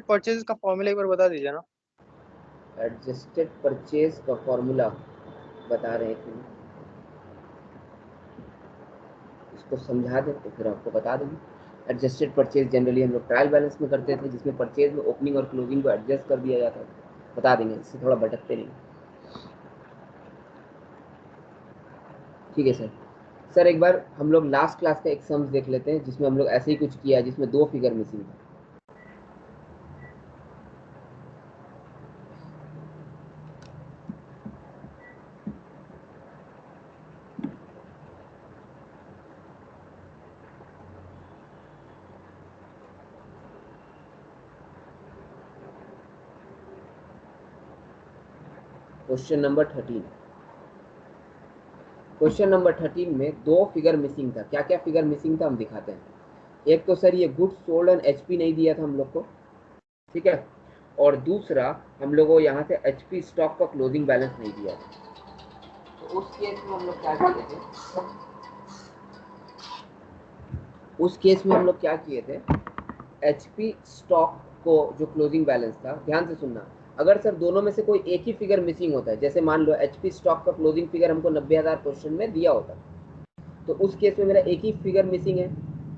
Purchase का formula एक बार बता दीजिए ना। एडजस्टेड परचेज का फॉर्मूला बता रहे हैं, इसको समझा दें तो फिर आपको बता देंगे। एडजस्टेड परचेज जनरली हम लोग ट्रायल बैलेंस में करते थे, जिसमें परचेज में ओपनिंग और क्लोजिंग को एडजस्ट कर दिया जाता था। बता देंगे, इससे थोड़ा भटकते नहीं। ठीक है सर। सर एक बार हम लोग लास्ट क्लास का एक सम्स देख लेते हैं, जिसमें हम लोग ऐसे ही कुछ किया, जिसमें 2 फिगर मिसिंग था। Question number 13। क्वेश्चन नंबर 13 में 2 फिगर मिसिंग था। क्या क्या फिगर मिसिंग था हम दिखाते हैं। एक तो सर ये गुड्स सोल्ड ऑन एचपी नहीं दिया था हम लोग को, ठीक है। और दूसरा हम लोग को यहाँ से एचपी स्टॉक का क्लोजिंग बैलेंस नहीं दिया था। तो उस केस में हम लोग क्या किए थे, एचपी स्टॉक को जो क्लोजिंग बैलेंस था, ध्यान से सुनना, अगर सर दोनों में से कोई एक ही फिगर मिसिंग होता है, जैसे मान लो एचपी स्टॉक का क्लोजिंग फिगर हमको 90,000 क्वेश्चन में दिया होता, तो उस केस में मेरा एक ही फिगर मिसिंग है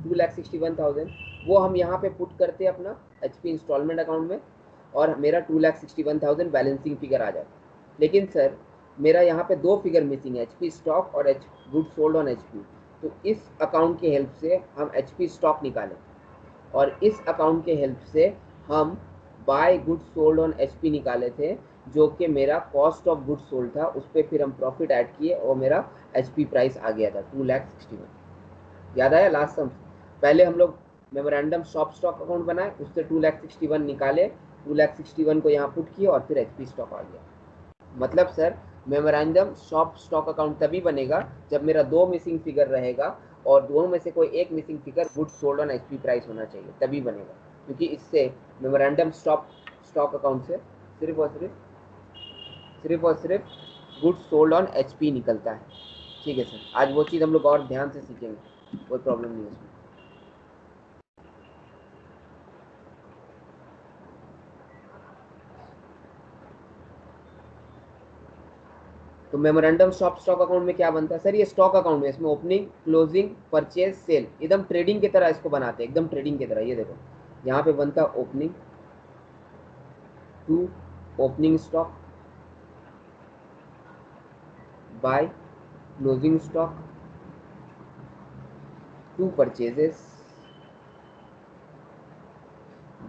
2,61,000, वो हम यहाँ पे पुट करते हैं अपना एचपी इंस्टॉलमेंट अकाउंट में, और मेरा 2,61,000 बैलेंसिंग फिगर आ जाता है। लेकिन सर मेरा यहाँ पे 2 फिगर मिसिंग है, एचपी स्टॉक और गुड सोल्ड ऑन एचपी। तो इस अकाउंट की हेल्प से हम एचपी स्टॉक निकालें, और इस अकाउंट के हेल्प से हम by good sold on HP निकाले थे, जो कि मेरा कॉस्ट ऑफ गुड सोल्ड था। उस पर फिर हम प्रॉफिट ऐड किए और मेरा एचपी प्राइस आ गया था 2,61,000। याद आया लास्ट सम। पहले हम लोग मेमोरेंडम शॉप स्टॉक अकाउंट बनाए, उससे 2,61,000 निकाले, 2,61,000 को यहाँ पुट किया और फिर एचपी स्टॉक आ गया। मतलब sir memorandum shop stock account तभी बनेगा जब मेरा 2 मिसिंग फिगर रहेगा, और दोनों में से कोई एक missing figure good sold on HP price होना चाहिए, तभी बनेगा। क्योंकि इससे मेमोरेंडम स्टॉक अकाउंट से सिर्फ और सिर्फ गुड सोल्ड ऑन एचपी निकलता है। ठीक है सर, आज वो चीज़ हम लोग और ध्यान से सीखेंगे, कोई प्रॉब्लम नहीं है उसमें। तो मेमोरेंडम शॉप स्टॉक अकाउंट में क्या बनता है सर, ये स्टॉक अकाउंट में, इसमें ओपनिंग, क्लोजिंग, परचेज, सेल, एकदम ट्रेडिंग की तरह इसको बनाते हैं, एकदम ट्रेडिंग की तरह। ये देखो यहाँ पे बनता है opening to opening stock, by closing stock to purchases,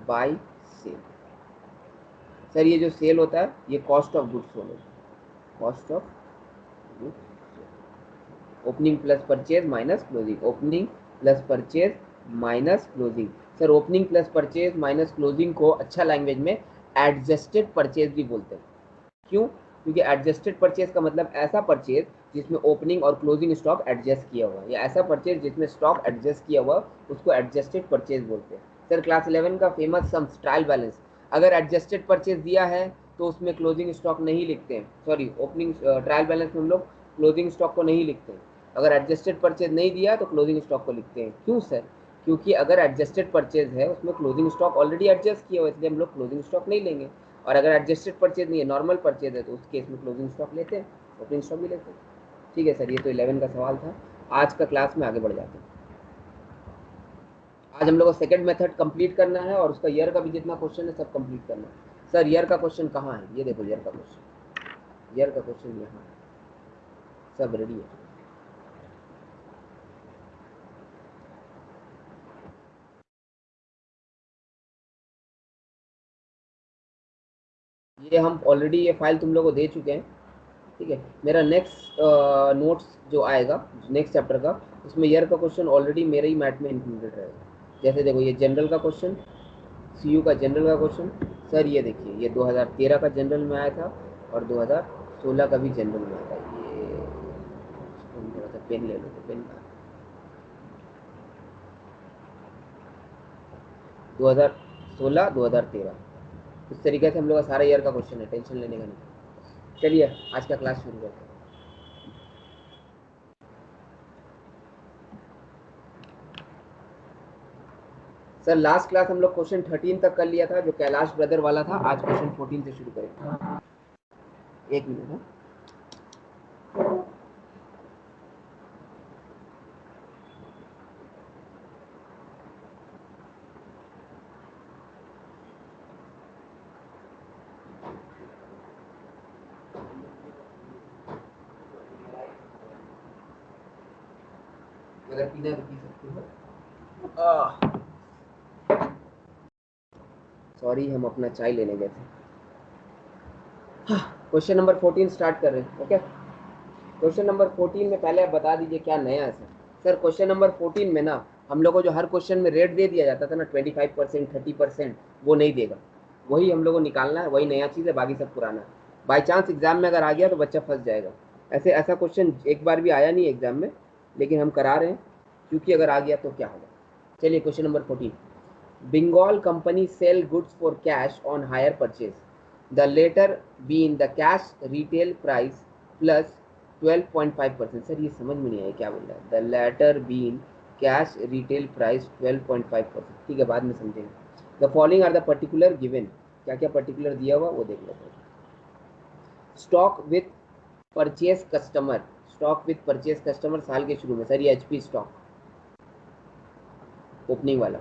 by sale. Sir ये जो सेल होता है ये कॉस्ट ऑफ गुड्स सोल्ड होता है, cost of goods. Opening plus purchase minus closing, opening plus purchase minus closing. Sir opening plus purchase minus closing को अच्छा language में एडजस्टेड परचेज भी बोलते हैं। क्यों? क्योंकि एडजस्टेड परचेज का मतलब ऐसा परचेज जिसमें ओपनिंग और क्लोजिंग स्टॉक एडजस्ट किया हुआ है, या ऐसा परचेज जिसमें स्टॉक एडजस्ट किया हुआ, उसको एडजस्टेड परचेज बोलते हैं। सर क्लास 11 का फेमस सम्स ट्रायल बैलेंस, अगर एडजस्टेड परचेज दिया है तो उसमें क्लोजिंग स्टॉक नहीं लिखते हैं, सॉरी ओपनिंग ट्रायल बैलेंस में हम लोग क्लोजिंग स्टॉक को नहीं लिखते हैं। अगर एडजस्टेड परचेज नहीं दिया तो क्लोजिंग स्टॉक को लिखते हैं। क्यों सर? क्योंकि अगर एडजस्टेड परचेज है उसमें क्लोजिंग स्टॉक ऑलरेडी एडजस्ट किया हुआ है, इसलिए हम लोग क्लोजिंग स्टॉक नहीं लेंगे। और अगर एडजस्टेड परचेज नहीं है, नॉर्मल परचेज है, तो उस केस में क्लोजिंग स्टॉक लेते हैं, ओपनिंग स्टॉक भी लेते हैं। ठीक है सर, ये तो 11 का सवाल था। आज का क्लास में आगे बढ़ जाते हैं। आज हम लोग को सेकंड मेथड कंप्लीट करना है, और उसका ईयर का भी जितना क्वेश्चन है सब कंप्लीट करना है। सर ईयर का क्वेश्चन कहाँ है? ये देखो ईयर का क्वेश्चन, ईयर का क्वेश्चन यहाँ सब रेडी है। ये हम ऑलरेडी ये फाइल तुम लोग को दे चुके हैं। ठीक है, मेरा नेक्स्ट नोट्स जो आएगा नेक्स्ट चैप्टर का, उसमें ईयर का क्वेश्चन ऑलरेडी मेरे ही मैट में इंक्लूडेड रहेगा। जैसे देखो ये जनरल का क्वेश्चन, सीयू का जनरल का क्वेश्चन। सर ये देखिए ये 2013 का जनरल में आया था, और 2016 का भी जनरल में आया था। ये थोड़ा सा पेन ले लो, तो पेन 2016 2013, इस तरीके से हम लोग का सारा ईयर का क्वेश्चन है, टेंशन लेने का नहीं। चलिए आज का क्लास शुरू करते हैं। सर लास्ट क्लास हम लोग क्वेश्चन 13 तक कर लिया था, जो कैलाश ब्रदर वाला था। आज क्वेश्चन 14 से शुरू करेंगे। एक मिनट है। अगर पीना तो पी सकते हो। सॉरी, हम अपना चाय लेने गए थे। क्वेश्चन नंबर 14 स्टार्ट कर रहे हैं। ओके, क्वेश्चन नंबर 14 में पहले आप बता दीजिए क्या नया है सर। सर क्वेश्चन नंबर 14 में ना हम लोग को जो हर क्वेश्चन में रेट दे दिया जाता था ना 25%, 30%, वो नहीं देगा। वही हम लोग को निकालना है, वही नया चीज़ है, बाकी सब पुराना है। बाई चांस एग्जाम में अगर आ गया तो बच्चा फंस जाएगा। ऐसा क्वेश्चन एक बार भी आया नहीं एग्जाम में, लेकिन हम करा रहे हैं क्योंकि अगर आ गया तो क्या होगा। चलिए question number 14। Bengal company sell goods for cash on hire purchase. The latter being the cash retail price plus 12.5%. Sir ये समझ में नहीं आया क्या बोल रहा है। The latter being cash retail price 12.5%. ठीक है, बाद में समझेंगे। The following are the particular given. क्या क्या particular दिया हुआ वो देख लेते हैं। Stock with purchase customer. Stock with purchase customer साल के शुरू में। सर ये HP स्टॉक ओपनिंग वाला।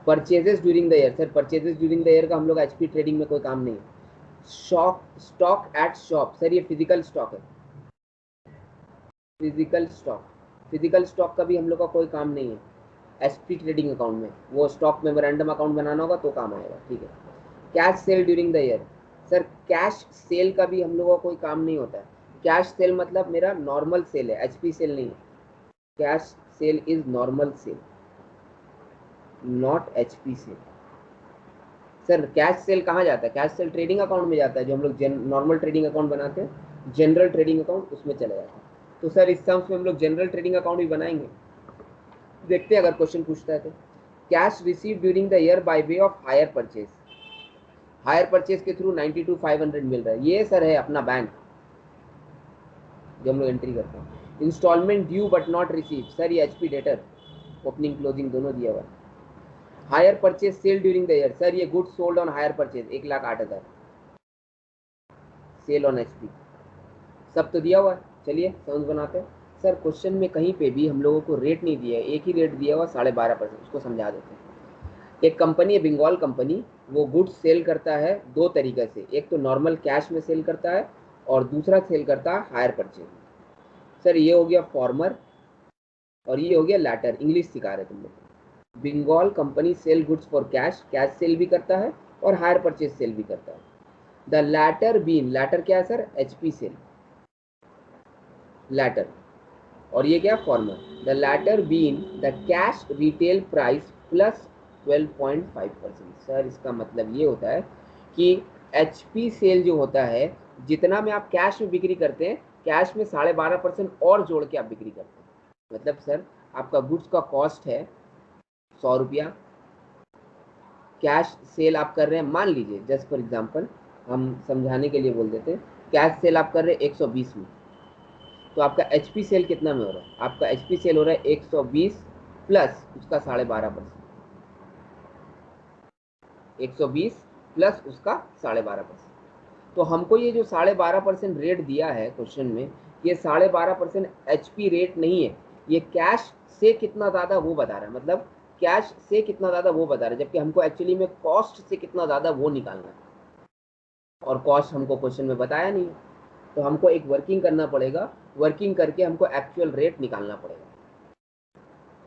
Purchases during the year. Sir purchases during the year का हम लोग एचपी ट्रेडिंग में कोई काम नहीं है। Stock at shop. सर ये फिजिकल स्टॉक है। फिजिकल स्टॉक का भी हम लोग का कोई काम नहीं है एचपी ट्रेडिंग अकाउंट में। वो स्टॉक मेमोरेंडम अकाउंट बनाना होगा तो काम आएगा। ठीक है। Cash sale during the year. Sir cash cell का भी हम लोगों का कोई काम नहीं होता है। कैश सेल मतलब मेरा नॉर्मल सेल है, एचपी सेल नहीं है। Cash sale is normal sale, not HP sale. Sir cash sale कहाँ जाता है? कैश सेल ट्रेडिंग अकाउंट में जाता है, जो हम लोग नॉर्मल ट्रेडिंग अकाउंट बनाते हैं, जनरल ट्रेडिंग अकाउंट, उसमें चला जाता है। तो सर इस टर्म्स में हम लोग जनरल ट्रेडिंग अकाउंट भी बनाएंगे। देखते हैं अगर क्वेश्चन पूछता है तो। Cash receive during the year by way of hire purchase. Hire purchase के थ्रू 92,500 मिल रहा है। ये सर है अपना बैंक जो हम लोग एंट्री करते हैं। Instalment due but not receive. Sir ये एचपी डेटर ओपनिंग क्लोजिंग दोनों दिया हुआ है। Hire purchase sale during the year. Sir ये goods sold on hire purchase 1,08,000 sale on HP. सब तो दिया हुआ है। चलिए समझ बनाते हैं। सर क्वेश्चन में कहीं पे भी हम लोगों को रेट नहीं दिया है, एक ही रेट दिया हुआ 12.5%। उसको समझा देते हैं। एक कंपनी है बंगाल कंपनी, वो गुड्स सेल करता है दो तरीके से। एक तो नॉर्मल कैश में सेल करता है और दूसरा सेल करता है हायर परचेज। सर ये हो गया फॉर्मर और ये हो गया लैटर। इंग्लिश सिखा रहे तुम लोग। Bengal company sell goods for cash, cash sale भी करता है और हायर परचेज सेल भी करता है। द लैटर बीन, लैटर क्या है सर? HP cell letter. और ये क्या? Former. The latter been the cash retail price plus 12.5%। Sir इसका मतलब ये होता है कि एचपी सेल जो होता है, जितना में आप कैश में बिक्री करते हैं, कैश में 12.5% और जोड़ के आप बिक्री करते हैं। मतलब सर आपका गुड्स का कॉस्ट है 100 रुपया, कैश सेल आप कर रहे हैं, मान लीजिए जस्ट फॉर एग्जांपल हम समझाने के लिए बोल देते हैं, कैश सेल आप कर रहे हैं 120 में, तो आपका एचपी सेल कितना में हो रहा है? आपका एचपी सेल हो रहा है 120 प्लस उसका 12.5%। 120 प्लस उसका 12.5%। तो हमको ये जो 12.5% रेट दिया है क्वेश्चन में, ये 12.5% एचपी रेट नहीं है, ये कैश से कितना ज़्यादा वो बता रहा है। मतलब कैश से कितना ज़्यादा वो बता रहा है, जबकि हमको एक्चुअली में कॉस्ट से कितना ज़्यादा वो निकालना है, और कॉस्ट हमको क्वेश्चन में बताया नहीं। तो हमको एक वर्किंग करना पड़ेगा, वर्किंग करके हमको एक्चुअल रेट निकालना पड़ेगा।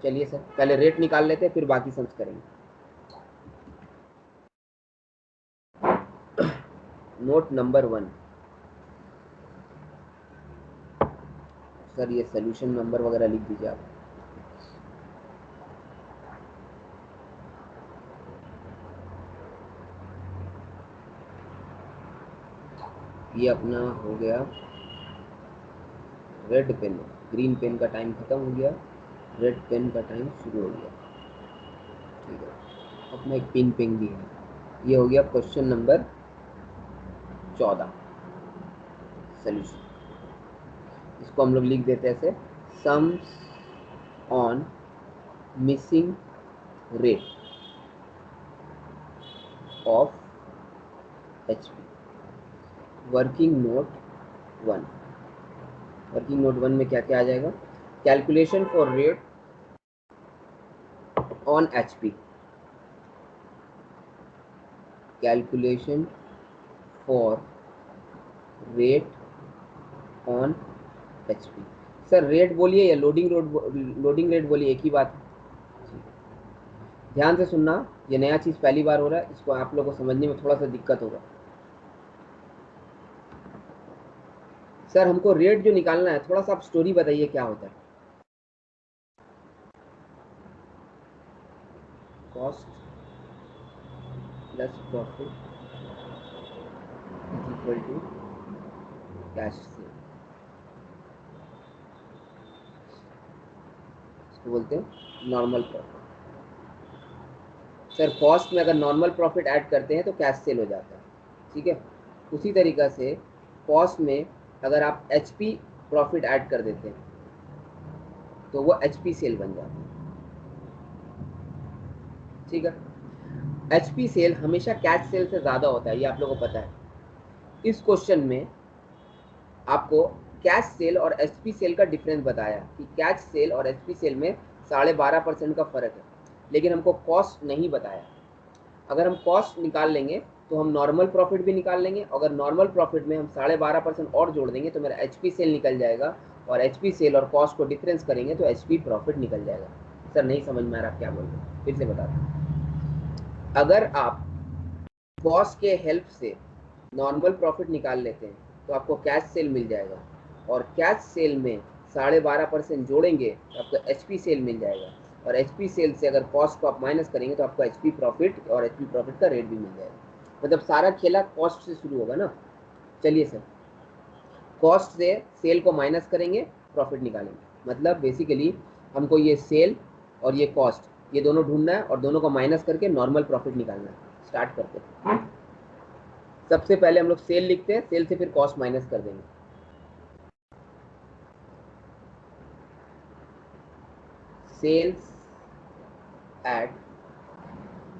चलिए सर पहले रेट निकाल लेते हैं, फिर बाकी समझ करेंगे। Note number 1। सर ये सोल्यूशन नंबर वगैरह लिख दीजिए आप। ये अपना हो गया रेड पेन, ग्रीन पेन का टाइम खत्म हो गया, रेड पेन का टाइम शुरू हो गया। ठीक है, अपना एक पिन पेन भी है। ये हो गया क्वेश्चन नंबर 14 सोल्यूशन। इसको हम लोग लिख देते हैं ऐसे, sums on missing rate of HP। Working note 1, working note 1 में क्या क्या आ जाएगा? Calculation for rate on HP, calculation for rate on HP। Sir rate बोलिए या लोडिंग रेट बोलिए, एक ही बात है। ध्यान से सुनना, ये नया चीज़ पहली बार हो रहा है, इसको आप लोगों को समझने में थोड़ा सा दिक्कत होगा। सर हमको रेट जो निकालना है, थोड़ा सा आप स्टोरी बताइए क्या होता है। Cost plus profit is equal to cash sale, इसको बोलते हैं नॉर्मल प्रॉफिट। सर कॉस्ट में अगर नॉर्मल प्रॉफिट ऐड करते हैं तो कैश सेल हो जाता है, ठीक है। उसी तरीक़ा से कॉस्ट में अगर आप HP प्रॉफिट ऐड कर देते हैं तो वो HP सेल बन जाता है, ठीक है। HP सेल हमेशा कैश सेल से ज़्यादा होता है, ये आप लोगों को पता है। इस क्वेश्चन में आपको कैश सेल और HP सेल का डिफरेंस बताया कि कैश सेल और HP सेल में 12.5% का फ़र्क है, लेकिन हमको कॉस्ट नहीं बताया। अगर हम कॉस्ट निकाल लेंगे तो हम नॉर्मल प्रॉफिट भी निकाल लेंगे, अगर नॉर्मल प्रॉफिट में हम 12.5% और जोड़ देंगे तो मेरा HP सेल निकल जाएगा, और HP सेल और कॉस्ट को डिफरेंस करेंगे तो HP प्रॉफिट निकल जाएगा। सर नहीं समझ में आ रहा क्या बोल रहे हैं, फिर से बताता हूँ। अगर आप कॉस्ट के हेल्प से नॉर्मल प्रॉफिट निकाल लेते हैं तो आपको कैश सेल मिल जाएगा, और कैश सेल में 12.5% जोड़ेंगे तो आपको HP सेल मिल जाएगा, और HP सेल से अगर कॉस्ट को आप माइनस करेंगे तो आपको HP प्रॉफिट और HP प्रॉफिट का रेट भी मिल जाएगा। मतलब सारा खेला कॉस्ट से शुरू होगा ना। चलिए सर, कॉस्ट से सेल को माइनस करेंगे, प्रॉफिट निकालेंगे। मतलब बेसिकली हमको ये सेल और ये कॉस्ट, ये दोनों ढूंढना है और दोनों को माइनस करके नॉर्मल प्रॉफिट निकालना है। स्टार्ट करते हैं। सबसे पहले हम लोग सेल लिखते हैं, सेल से फिर कॉस्ट माइनस कर देंगे। Sales at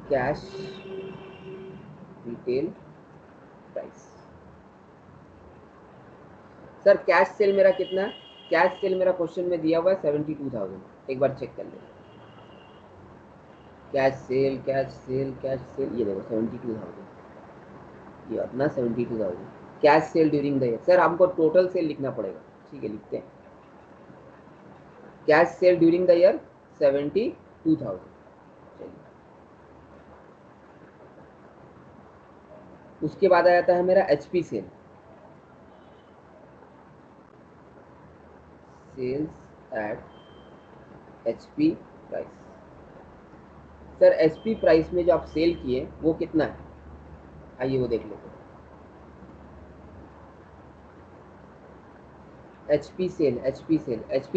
cash retail price. Sir cash sale मेरा कितना है? कैश सेल मेरा क्वेश्चन में दिया हुआ है 72,000। एक बार चेक कर लें। Cash sale cash sale cash sale, ये देखो 72,000, ये अपना 72,000 cash sale during the year. Sir हमको टोटल सेल लिखना पड़ेगा, ठीक है लिखते हैं। Cash sale during the year 72,000। उसके बाद आ जाता है मेरा HP sale, sales at HP price. Sir HP price में जो आप सेल किए वो कितना है? आइए वो देख लेते हैं। HP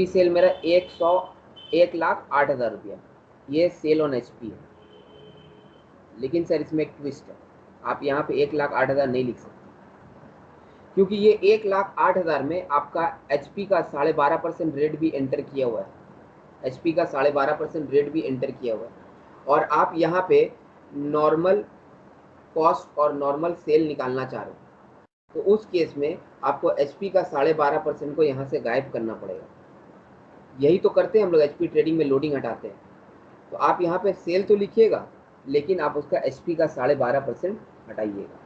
सेल मेरा 1,08,000 रुपया, ये सेल ऑन HP है। लेकिन सर इसमें एक ट्विस्ट है, आप यहाँ पे 1,08,000 नहीं लिख सकते, क्योंकि ये 1,08,000 में आपका HP का 12.5% रेट भी एंटर किया हुआ है। HP का 12.5% रेट भी एंटर किया हुआ है, और आप यहाँ पे नॉर्मल कॉस्ट और नॉर्मल सेल निकालना चाह रहे हो, तो उस केस में आपको HP का 12.5% को यहाँ से गायब करना पड़ेगा। यही तो करते हैं हम लोग HP ट्रेडिंग में, लोडिंग हटाते हैं। तो आप यहाँ पे सेल तो लिखिएगा, लेकिन आप उसका HP का 12.5% हटाइएगा।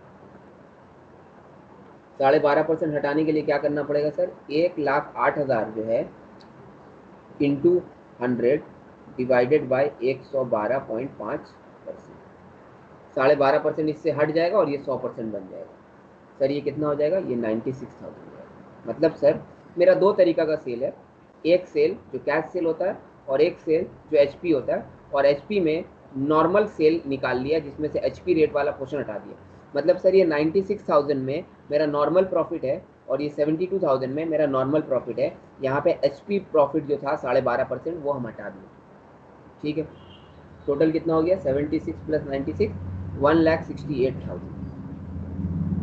12.5% हटाने के लिए क्या करना पड़ेगा सर? 1,08,000 जो है इंटू 100 डिवाइडेड बाई 112.5%। 12.5% इससे हट जाएगा और ये 100% बन जाएगा। सर ये कितना हो जाएगा? ये 96,000 हो जाएगा। मतलब सर मेरा दो तरीका का सेल है, एक सेल जो कैश सेल होता है और एक सेल जो HP होता है, और HP में नॉर्मल सेल निकाल लिया जिसमें से HP रेट वाला पोर्शन हटा दिया। मतलब सर ये 96,000 में मेरा नॉर्मल प्रॉफिट है और ये 72,000 में मेरा नॉर्मल प्रॉफिट है। यहाँ पे HP प्रॉफिट जो था 12.5% वो हम हटा दिए, ठीक है। टोटल कितना हो गया? 76 प्लस 96 1,68,000,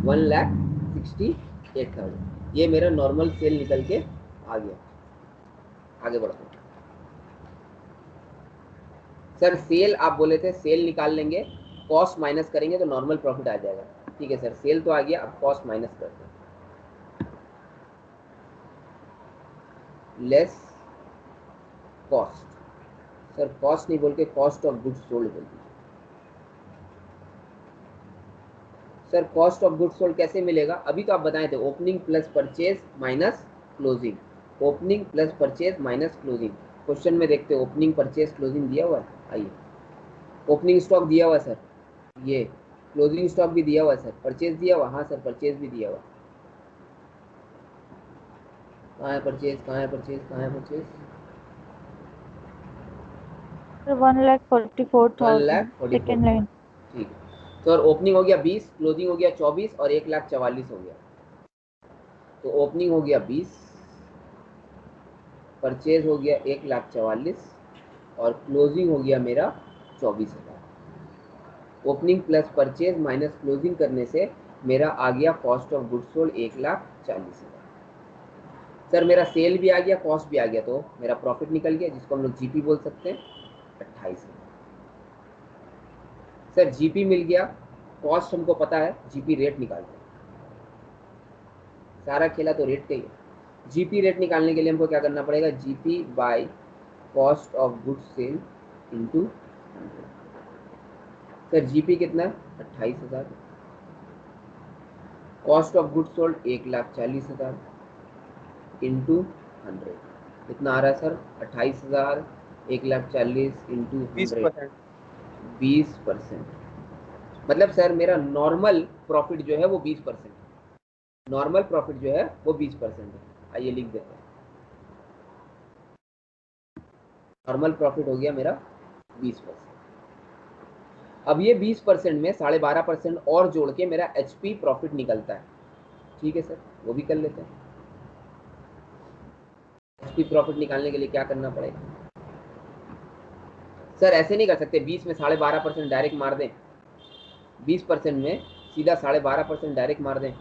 1,68,000। ये मेरा नॉर्मल सेल निकल के आ गया। आगे बढ़ते हैं। सर सेल आप बोले थे, सेल निकाल लेंगे, कॉस्ट माइनस करेंगे तो नॉर्मल प्रॉफिट आ जाएगा। ठीक है सर, सेल तो आ गया, अब कॉस्ट माइनस करते हैं। लेस कॉस्ट, सर कॉस्ट नहीं बोल के कॉस्ट ऑफ गुड्स सोल्ड बोल दीजिए। Sir cost of goods sold कैसे मिलेगा, अभी तो आप बताए थे opening plus purchase minus closing, opening plus purchase minus closing. Question में देखते ओपनिंग परचेज क्लोजिंग दिया हुआ है, आइए ओपनिंग स्टॉक दिया हुआ है सर, ये क्लोजिंग स्टॉक भी दिया हुआ है सर, परचेज दिया हुआ, हाँ सर परचेज भी दिया हुआ। कहाँ है परचेज, कहाँ है परचेज, कहाँ है परचेज? 1,44,000 1,44,000, second line. ठीक है सर। ओपनिंग हो गया 20, क्लोजिंग हो गया 24 और 1,44,000 हो गया। तो ओपनिंग हो गया 20, परचेज हो गया 1,44,000 और क्लोजिंग हो गया मेरा 24,000। Opening plus purchase minus closing करने से मेरा आ गया cost of goods sold 1,40,000। Sir मेरा सेल भी आ गया, कॉस्ट भी आ गया, तो मेरा प्रॉफिट निकल गया, जिसको हम लोग जीपी बोल सकते हैं, 28,000। सर जीपी मिल गया, कॉस्ट हमको पता है, जीपी रेट निकालते हैं। सारा खेला तो रेट का ही है। जीपी रेट निकालने के लिए हमको क्या करना पड़ेगा, GP by cost of goods sale into 100। Sir GP कितना है, 28,000। Cost of goods sold 1,40,000 into 100, कितना आ रहा है सर, 28,000, 1,40,000 इंटू 100, 20%। 20%। मतलब सर मेरा नॉर्मल प्रॉफिट जो है वो 20% है, नॉर्मल प्रॉफिट जो है वो 20% है। आइए लिख देते हैं, नॉर्मल प्रॉफिट हो गया मेरा 20%। अब ये 20% में 12.5% और जोड़ के मेरा एचपी प्रॉफिट निकलता है। ठीक है सर, वो भी कर लेते हैं। एचपी प्रॉफिट निकालने के लिए क्या करना पड़ेगा, सर ऐसे नहीं कर सकते 20 में 12.5% डायरेक्ट मार दें, 20% में सीधा 12.5% डायरेक्ट मार दें।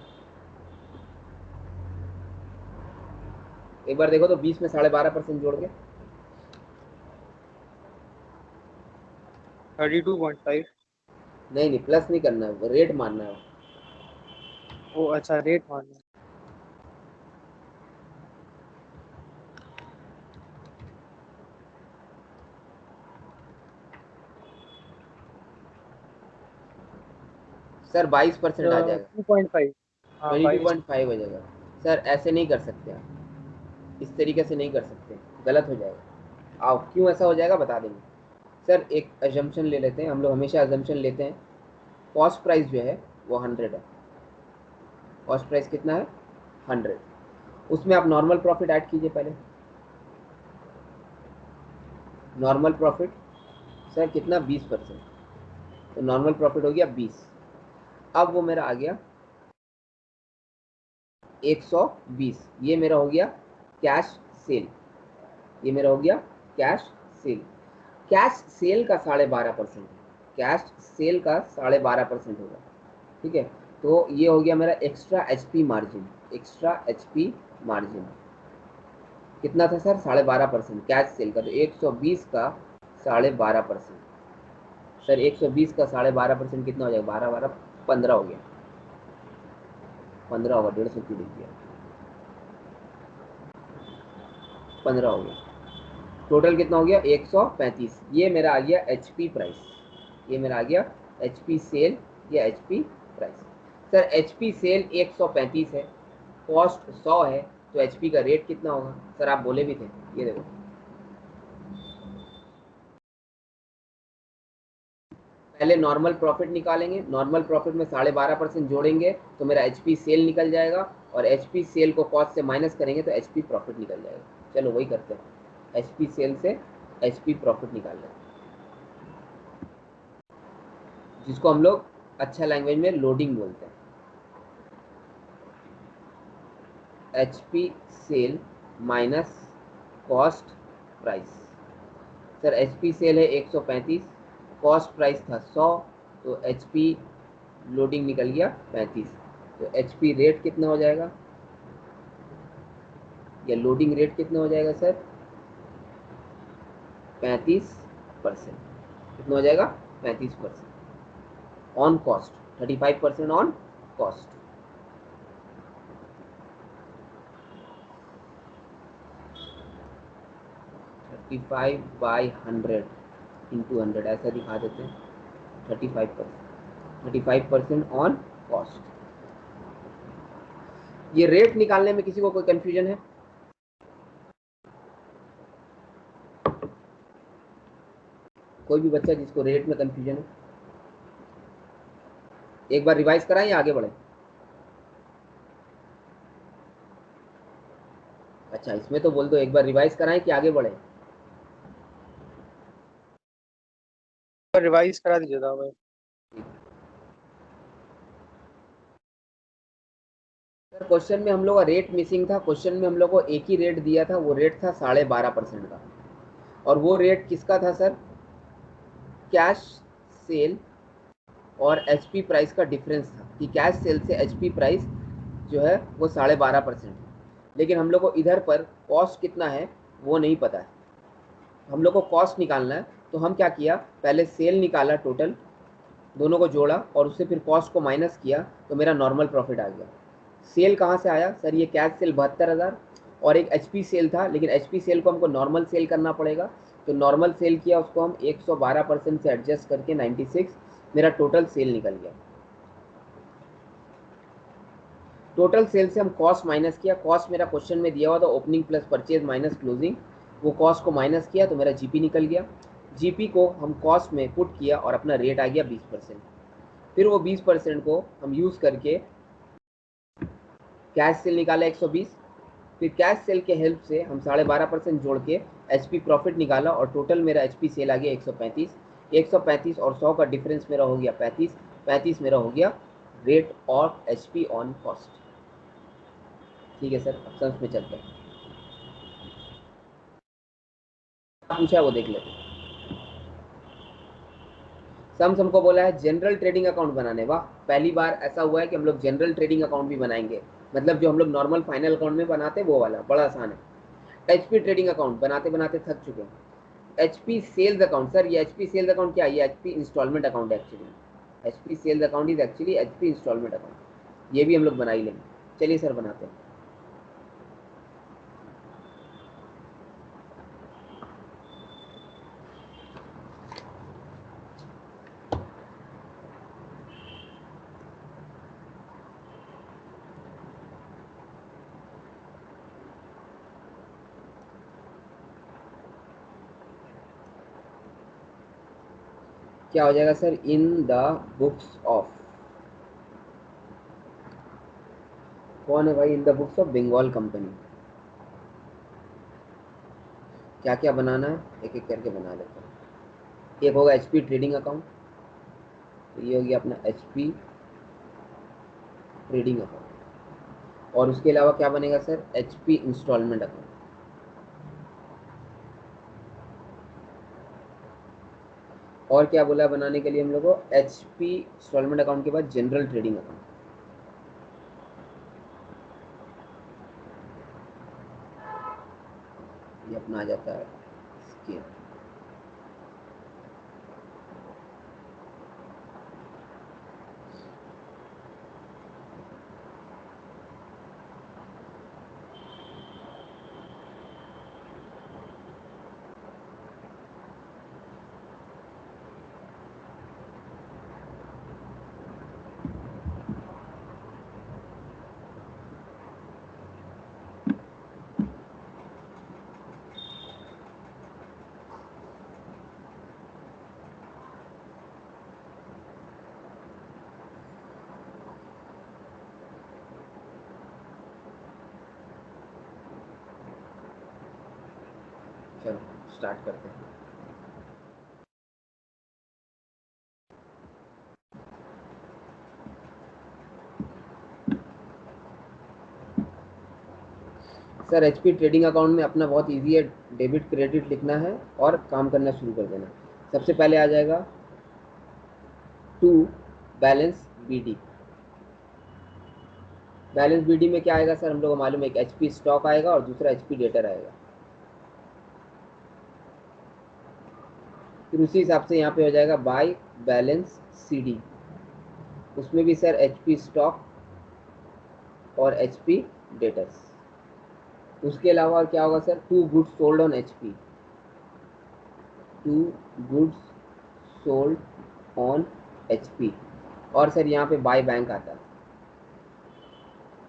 एक बार देखो तो 20 में 12.5% जोड़ के 32.5। नहीं नहीं प्लस नहीं करना है, रेट मारना है। ओ अच्छा, रेट मारना है। सर 22% आ जाएगा, 2.5। हाँ 22। 22.5 हो जाएगा। सर ऐसे नहीं कर सकते आप, इस तरीके से नहीं कर सकते, गलत हो जाएगा। आओ क्यों ऐसा हो जाएगा बता देंगे। सर एक अजम्पशन ले लेते हैं, हम लोग हमेशा अजम्पशन लेते हैं, कॉस्ट प्राइस जो है वो 100 है। कॉस्ट प्राइस कितना है, 100। उसमें आप नॉर्मल प्रॉफिट ऐड कीजिए पहले। नॉर्मल प्रॉफिट सर कितना, 20%, तो नॉर्मल प्रॉफिट हो गया 20। अब वो मेरा आ गया 120, ये मेरा हो गया कैश सेल, ये मेरा हो गया कैश सेल। कैश सेल का 12.5% है, कैश सेल का 12.5% होगा। ठीक है, तो ये हो गया मेरा extra HP margin. Extra HP margin कितना था सर, 12.5% कैश सेल का, तो 120 का 12.5%। सर 120 का 12.5% कितना हो जाएगा, 12 12 15 हो गया, 15 होगा, 150 क्यों लिख दिया, 15 हो गया। टोटल कितना हो गया, 135। ये मेरा आ गया एचपी प्राइस, ये मेरा आ गया एचपी सेल या HP price. Sir HP sale 135 है, कॉस्ट 100 है, तो एचपी का रेट कितना होगा, सर आप बोले भी थे, ये देखो पहले नॉर्मल प्रॉफिट निकालेंगे, नॉर्मल प्रॉफिट में 12.5% जोड़ेंगे तो मेरा एचपी सेल निकल जाएगा, और एचपी सेल को कॉस्ट से माइनस करेंगे तो एचपी प्रॉफिट निकल जाएगा। चलो वही करते हैं, एचपी सेल से एचपी प्रॉफिट निकाल लें, जिसको हम लोग अच्छा लैंग्वेज में लोडिंग बोलते हैं। HP sale minus cost price. Sir HP sale है 135, कॉस्ट प्राइस था 100, तो एचपी लोडिंग निकल गया 35, तो एचपी रेट कितना हो जाएगा, या लोडिंग रेट कितना हो जाएगा सर, 35%। कितना हो जाएगा 35% on cost, 35% on cost. Thirty five by 100 ऐसा दिखा देते हैं, 35% ऑन कॉस्ट। ये रेट निकालने में किसी को कोई कंफ्यूजन है? कोई भी बच्चा जिसको रेट में कंफ्यूजन है, एक बार रिवाइज कराएं या आगे बढ़े? अच्छा, इसमें तो बोल दो एक बार रिवाइज कराएं कि आगे बढ़े। रिवाइज करा दीजिए था भाई। सर क्वेश्चन में हम लोग का रेट मिसिंग था। क्वेश्चन में हम लोग को एक ही रेट दिया था, वो रेट था 12.5% का। और वो रेट किसका था सर? कैश सेल और एचपी प्राइस का डिफरेंस था, कि कैश सेल से एचपी प्राइस जो है वो 12.5% है। लेकिन हम लोग को इधर पर कॉस्ट कितना है वो नहीं पता है। हम लोग को कॉस्ट निकालना है, तो हम क्या किया, पहले सेल निकाला टोटल, दोनों को जोड़ा और उससे फिर कॉस्ट को माइनस किया, तो मेरा नॉर्मल प्रॉफिट आ गया। सेल कहाँ से आया सर? ये कैश सेल 72,000 और एक एचपी सेल था, लेकिन एचपी सेल को हमको नॉर्मल सेल करना पड़ेगा, तो नॉर्मल सेल किया, उसको हम 112% से एडजस्ट करके 96, मेरा टोटल सेल निकल गया। टोटल सेल से हम कॉस्ट माइनस किया, कॉस्ट मेरा क्वेश्चन में दिया हुआ था opening plus purchase minus closing, वो कॉस्ट को माइनस किया तो मेरा जीपी निकल गया। जीपी को हम कॉस्ट में पुट किया और अपना रेट आ गया 20%। फिर वो 20% को हम यूज़ करके कैश सेल निकाला 120, फिर कैश सेल के हेल्प से हम 12.5% जोड़ के एचपी प्रॉफिट निकाला और टोटल मेरा एचपी सेल आ गया 135। 135 और 100 का डिफरेंस मेरा हो गया 35। 35 मेरा हो गया rate of HP on cost. ठीक है सर, अब सम्स में चलते हैं। पूछा है वो देख लेते हैं। सम्स हमको बोला है जनरल ट्रेडिंग अकाउंट बनाने। वाह, पहली बार ऐसा हुआ है कि हम लोग जनरल ट्रेडिंग अकाउंट भी बनाएंगे, मतलब जो हम लोग नॉर्मल फाइनल अकाउंट में बनाते हैं वो वाला, बड़ा आसान है। एचपी ट्रेडिंग अकाउंट बनाते बनाते थक चुके हैं। एचपी सेल्स अकाउंट, सर ये एचपी सेल्स अकाउंट क्या है? ये एचपी इंस्टॉलमेंट अकाउंट है actually. HP sales account is actually HP instalment account, ये भी हम लोग बना ही लेंगे। चलिए सर बनाते हैं। क्या हो जाएगा sir? In the books of, कौन है भाई in the books of? Bengal company. क्या क्या बनाना है एक एक करके बना लेते हैं। एक होगा एचपी ट्रेडिंग अकाउंट, तो ये हो गया अपना एचपी ट्रेडिंग अकाउंट। और उसके अलावा क्या बनेगा सर? HP instalment account. और क्या बोला बनाने के लिए हम लोग को? एचपी इंस्टॉलमेंट अकाउंट के बाद जनरल ट्रेडिंग अकाउंट। ये अपना आ जाता है स्केल। चलो स्टार्ट करते हैं। सर एचपी ट्रेडिंग अकाउंट में अपना बहुत इजी है, डेबिट क्रेडिट लिखना है और काम करना शुरू कर देना। सबसे पहले आ जाएगा to balance BD. Balance BD में क्या आएगा सर? हम लोग को मालूम है एक एचपी स्टॉक आएगा और दूसरा एचपी डेटर आएगा। फिर उसी हिसाब से यहाँ पे हो जाएगा बाय बैलेंस CD, उसमें भी सर HP स्टॉक और HP डेटर्स। उसके अलावा और क्या होगा sir, 2 goods sold on HP, 2 goods sold on HP। और सर यहाँ पे बाय बैंक आता है,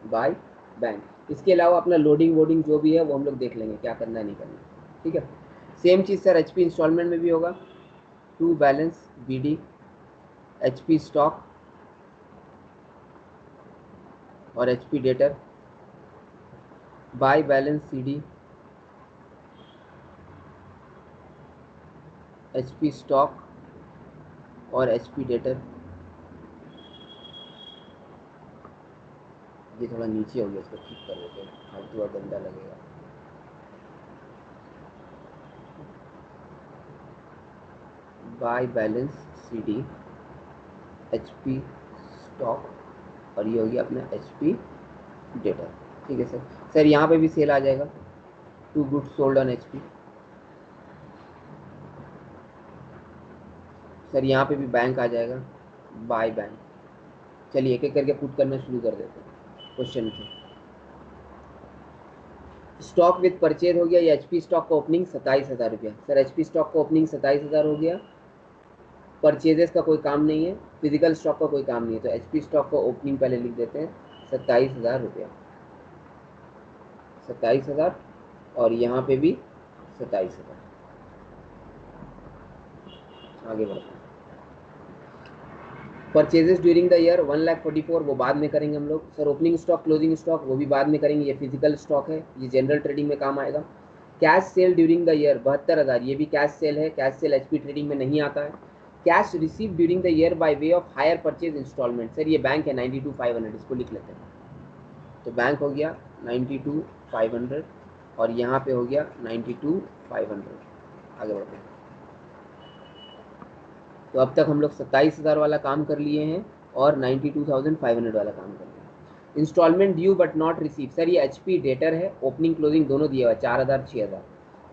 बाय बैंक। इसके अलावा अपना लोडिंग वोडिंग जो भी है वो हम लोग देख लेंगे क्या करना है नहीं करना, ठीक है। सेम चीज़ सर HP इंस्टॉलमेंट में भी होगा, 2 बैलेंस BD, HP स्टॉक और HP debtor, by balance CD, HP stock और HP डेटर। ये थोड़ा नीचे हो गया, इसको ठीक कर देते हैं, फालतू और गंदा लगेगा। By balance CD, HP stock और ये हो गया अपना HP डेटर, ठीक है सर। सर यहाँ पे भी सेल आ जाएगा, 2 goods sold on HP। Sir यहाँ पे भी बैंक आ जाएगा, बाय बैंक। चलिए एक एक करके पुट करना शुरू कर देते हैं क्वेश्चन से। स्टॉक विद परचेज हो गया, ये HP स्टॉक का ओपनिंग 27,000 रुपया। सर HP स्टॉक का ओपनिंग 27,000 हो गया, परचेजेस का कोई काम नहीं है, फिजिकल स्टॉक का कोई काम नहीं है, तो HP स्टॉक का ओपनिंग पहले लिख देते हैं 27,000 रुपया, 27,000 और यहाँ पे भी 27,000। आगे बढ़ते हैं। परचेजेस ड्यूरिंग द ईयर 1,44,000 वो बाद में करेंगे हम लोग। Sir opening stock closing stock वो भी बाद में करेंगे, ये फिजिकल स्टॉक है, ये जनरल ट्रेडिंग में काम आएगा। Cash sale during the year 72,000, ये भी कैश सेल है, कैश सेल HP ट्रेडिंग में नहीं आता है। Cash receive during the year by way of hire purchase instalment, sir ये बैंक है 92,500, इसको लिख लेते हैं। तो बैंक हो गया 92,500 और यहाँ पे हो गया 92,500। आगे बढ़ते हैं। तो अब तक हम लोग 27,000 वाला काम कर लिए हैं और 92,500 वाला काम कर लिए हैं। Instalment due but not receive, sir ये HP डेटर है, ओपनिंग क्लोजिंग दोनों दिया हुआ है, 4,000 6,000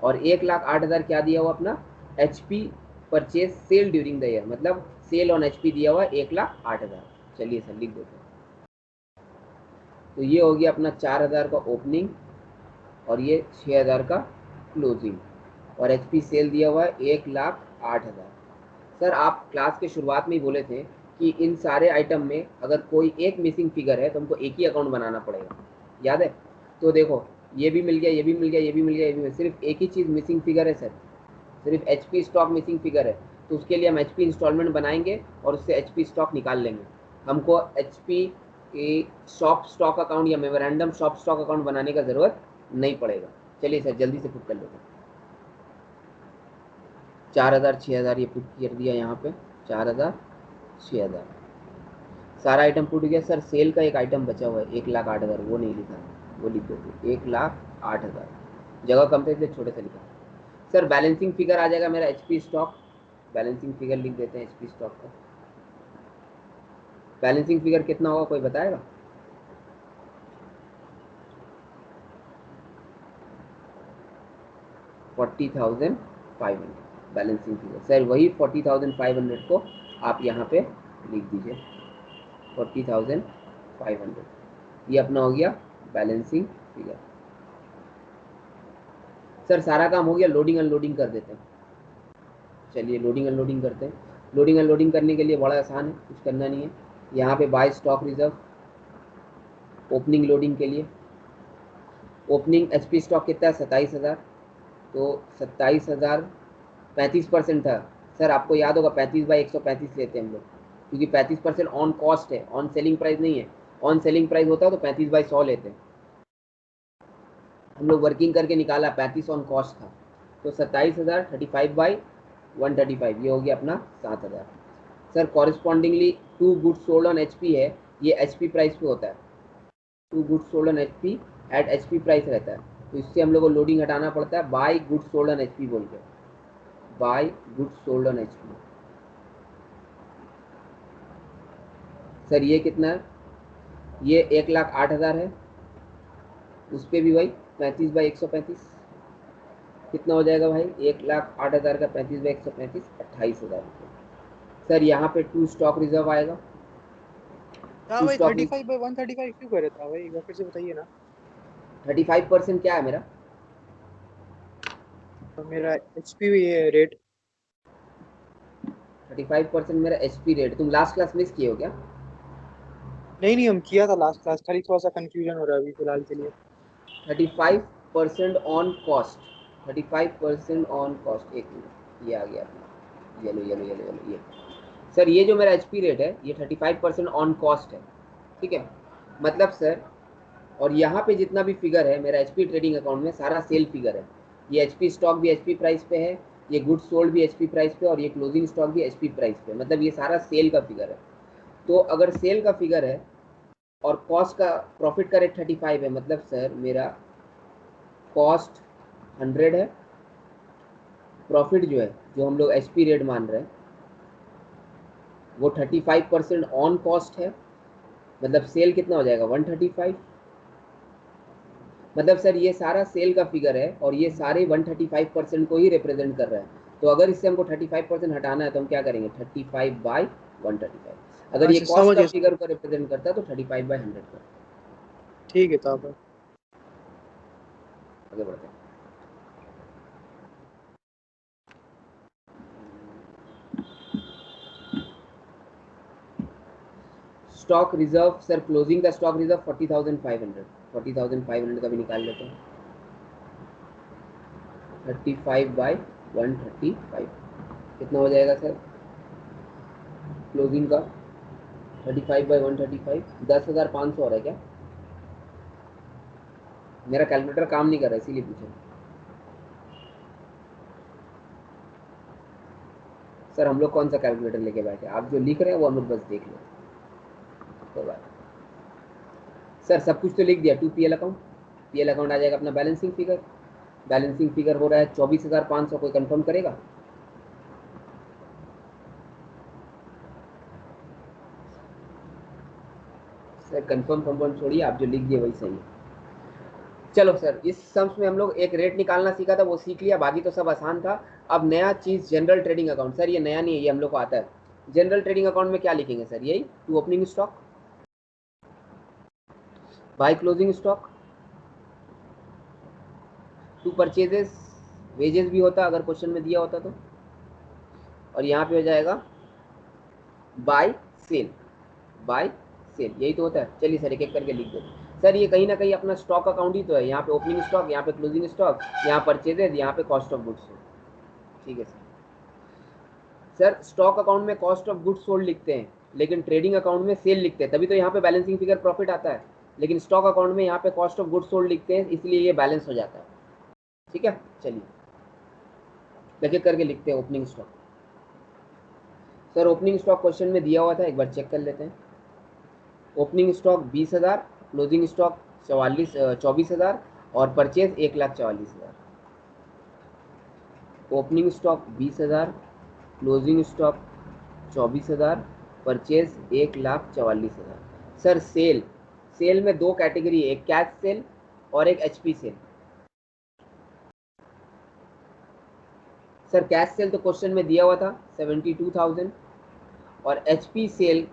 और 1,08,000 क्या दिया हुआ अपना HP purchase sale during the year, मतलब सेल ऑन HP दिया हुआ 1,08,000। चलिए सर लिख देते हैं। तो ये हो गया अपना 4,000 का ओपनिंग और ये 6,000 का क्लोजिंग और HP सेल दिया हुआ है 1,08,000। सर आप क्लास के शुरुआत में ही बोले थे कि इन सारे आइटम में अगर कोई एक मिसिंग फिगर है तो हमको एक ही अकाउंट बनाना पड़ेगा, याद है। तो देखो ये भी मिल गया, ये भी मिल गया, ये भी मिल गया, ये भी मिल, सिर्फ एक ही चीज़ मिसिंग फिगर है सर, सिर्फ HP स्टॉक मिसिंग फिगर है। तो उसके लिए हम HP इंस्टॉलमेंट बनाएंगे और उससे HP स्टॉक निकाल लेंगे। हमको HP शॉप स्टॉक अकाउंट या मेमोरेंडम शॉप स्टॉक अकाउंट बनाने का ज़रूरत नहीं पड़ेगा। चलिए सर जल्दी से पुट कर लेते हैं। 4,000 6,000 ये पुट कर दिया यहाँ पे, 4,000 6,000 सारा आइटम पुट गया। सर सेल का एक आइटम बचा हुआ है 1,08,000, वो नहीं लिखा, वो लिख देते 1,08,000, जगह कम थे इसलिए छोटे से लिखा। सर बैलेंसिंग फिगर आ जाएगा मेरा HP स्टॉक, बैलेंसिंग फिगर लिख देते हैं HP स्टॉक का। बैलेंसिंग फिगर कितना होगा कोई बताएगा? $40,500 बैलेंसिंग फिगर। सर वही 40,500 को आप यहाँ पे लिख दीजिए, 40,500 ये अपना हो गया बैलेंसिंग फिगर। सर सारा काम हो गया, लोडिंग अनलोडिंग कर देते हैं। चलिए लोडिंग अनलोडिंग करते हैं। लोडिंग अनलोडिंग करने के लिए बड़ा आसान है, कुछ करना नहीं है। यहाँ पे by stock reserve, opening loading के लिए ओपनिंग HP स्टॉक कितना है 27,000, तो 27,000 35% था। सर आपको याद होगा 35/135 लेते हैं हम लोग, क्योंकि 35% ऑन कॉस्ट है, ऑन सेलिंग प्राइस नहीं है। ऑन सेलिंग प्राइस होता तो 35/100 लेते हैं। हम लोग वर्किंग करके निकाला 35 ऑन कॉस्ट था, तो 27,000 35/135 ये हो गया अपना 7,000। Sir correspondingly 2 goods sold on HP है, ये HP प्राइस पे होता है, 2 goods sold on HP at HP price रहता है, तो इससे हम लोग को लोडिंग हटाना पड़ता है by goods sold on HP बोल के, by goods sold on HP। Sir ये कितना है, ये 1,08,000 है, उस पर भी वही 35/135, कितना हो जाएगा भाई? 1,08,000 का 35/135 28,000 रुपये। सर यहाँ पे टू स्टॉक रिजर्व आएगा। हाँ टू भाई, स्टॉक 35/135 क्यों करे था भाई, एक बार फिर से बताइए ना। 35% क्या है मेरा? तो मेरा एचपी भी है रेट। 35% मेरा एचपी रेट। तुम लास्ट क्लास मिस किए हो क्या? नहीं नहीं, हम किया था लास्ट क्लास, खाली थोड़ा सा कंफ्यूजन हो रहा है अभी फिलहाल के लिए। 35% ऑन कॉस्ट। 35% on cost. एक मिनट, ये आ गया अपना। येलो येलो येलो येलो, ये सर ये जो मेरा एचपी रेट है ये 35% ऑन कॉस्ट है। ठीक है, मतलब सर, और यहाँ पे जितना भी फिगर है मेरा एचपी ट्रेडिंग अकाउंट में सारा सेल फिगर है। ये एचपी स्टॉक भी एचपी प्राइस पे है, ये गुड्स सोल्ड भी एचपी प्राइस पे, और ये क्लोजिंग स्टॉक भी एचपी प्राइस पे, मतलब ये सारा सेल का फिगर है। तो अगर सेल का फिगर है और कॉस्ट का, प्रॉफिट का रेट 35 है, मतलब सर मेरा कॉस्ट 100 है, प्रॉफिट जो है, जो हम लोग एचपी रेट मान रहे हैं, वो 35% ऑन कॉस्ट है। मतलब सेल कितना हो जाएगा? 135। मतलब सर ये सारा सेल का फिगर है और ये सारे 135% को ही रिप्रेजेंट कर रहा है। तो अगर इससे हमको 35% हटाना है तो हम क्या करेंगे? 35/135। अगर ये अच्छा, कॉस्ट समझ का गया समझ फिगर गया। को रिप्रेजेंट करता है तो 35/100 का। ठीक है तो आप आगे बढ़ते हैं। स्टॉक रिजर्व सर, क्लोजिंग का स्टॉक रिजर्व 40,500। 40,500 का भी निकाल लेते हैं। 35/135 कितना हो जाएगा सर क्लोजिंग का? 35/135 10,500 हो रहा है क्या? मेरा कैलकुलेटर काम नहीं कर रहा है इसीलिए पूछा। सर हम लोग कौन सा कैलकुलेटर लेके बैठे? आप जो लिख रहे हैं वो हम लोग बस देख लें। कोई बात। सर सब कुछ तो लिख दिया। To PL account, PL account आ जाएगा अपना बैलेंसिंग फिगर। बैलेंसिंग फिगर हो रहा है 24,500। कोई कंफर्म करेगा? सर कंफर्म कंफर्म छोड़िए, आप जो लिख दिए वही सही है। चलो सर, इस सम्स में हम लोग एक रेट निकालना सीखा था, वो सीख लिया, बाकी तो सब आसान था। अब नया चीज जनरल ट्रेडिंग अकाउंट। सर ये नया नहीं है, ये हम लोग को आता है। जनरल ट्रेडिंग अकाउंट में क्या लिखेंगे सर? यही to opening stock, by closing stock, to purchases, wages भी होता अगर क्वेश्चन में दिया होता तो, और यहाँ पे हो जाएगा बाय सेल। बाय सेल यही तो होता है। चलिए सर एक एक करके लिख दो। सर ये कहीं ना कहीं अपना स्टॉक अकाउंट ही तो है। यहाँ पे ओपनिंग स्टॉक, यहाँ पे क्लोजिंग स्टॉक, यहाँ परचेजेज, यहाँ पे कॉस्ट ऑफ गुड्स। ठीक है सर। सर स्टॉक अकाउंट में कॉस्ट ऑफ गुड्स सोल्ड लिखते हैं, लेकिन ट्रेडिंग अकाउंट में सेल लिखते हैं, तभी तो यहाँ पे बैलेंसिंग फिगर प्रॉफिट आता है। लेकिन स्टॉक अकाउंट में यहाँ पे कॉस्ट ऑफ गुड्स सोल्ड लिखते हैं, इसलिए ये बैलेंस हो जाता है। ठीक है, चलिए एक एक करके लिखते हैं। Opening stock, sir opening stock question में दिया हुआ था, एक बार चेक कर लेते हैं। ओपनिंग स्टॉक 20,000, क्लोजिंग स्टॉक 24,000 और purchase 1,44,000। Opening stock 20,000, closing stock 24,000, purchase 1,44,000। Sir sale, sale में दो कैटेगरी है, एक कैश सेल और एक HP sale. Sir cash sale तो क्वेश्चन में दिया हुआ था 72,000, और एचपी सेल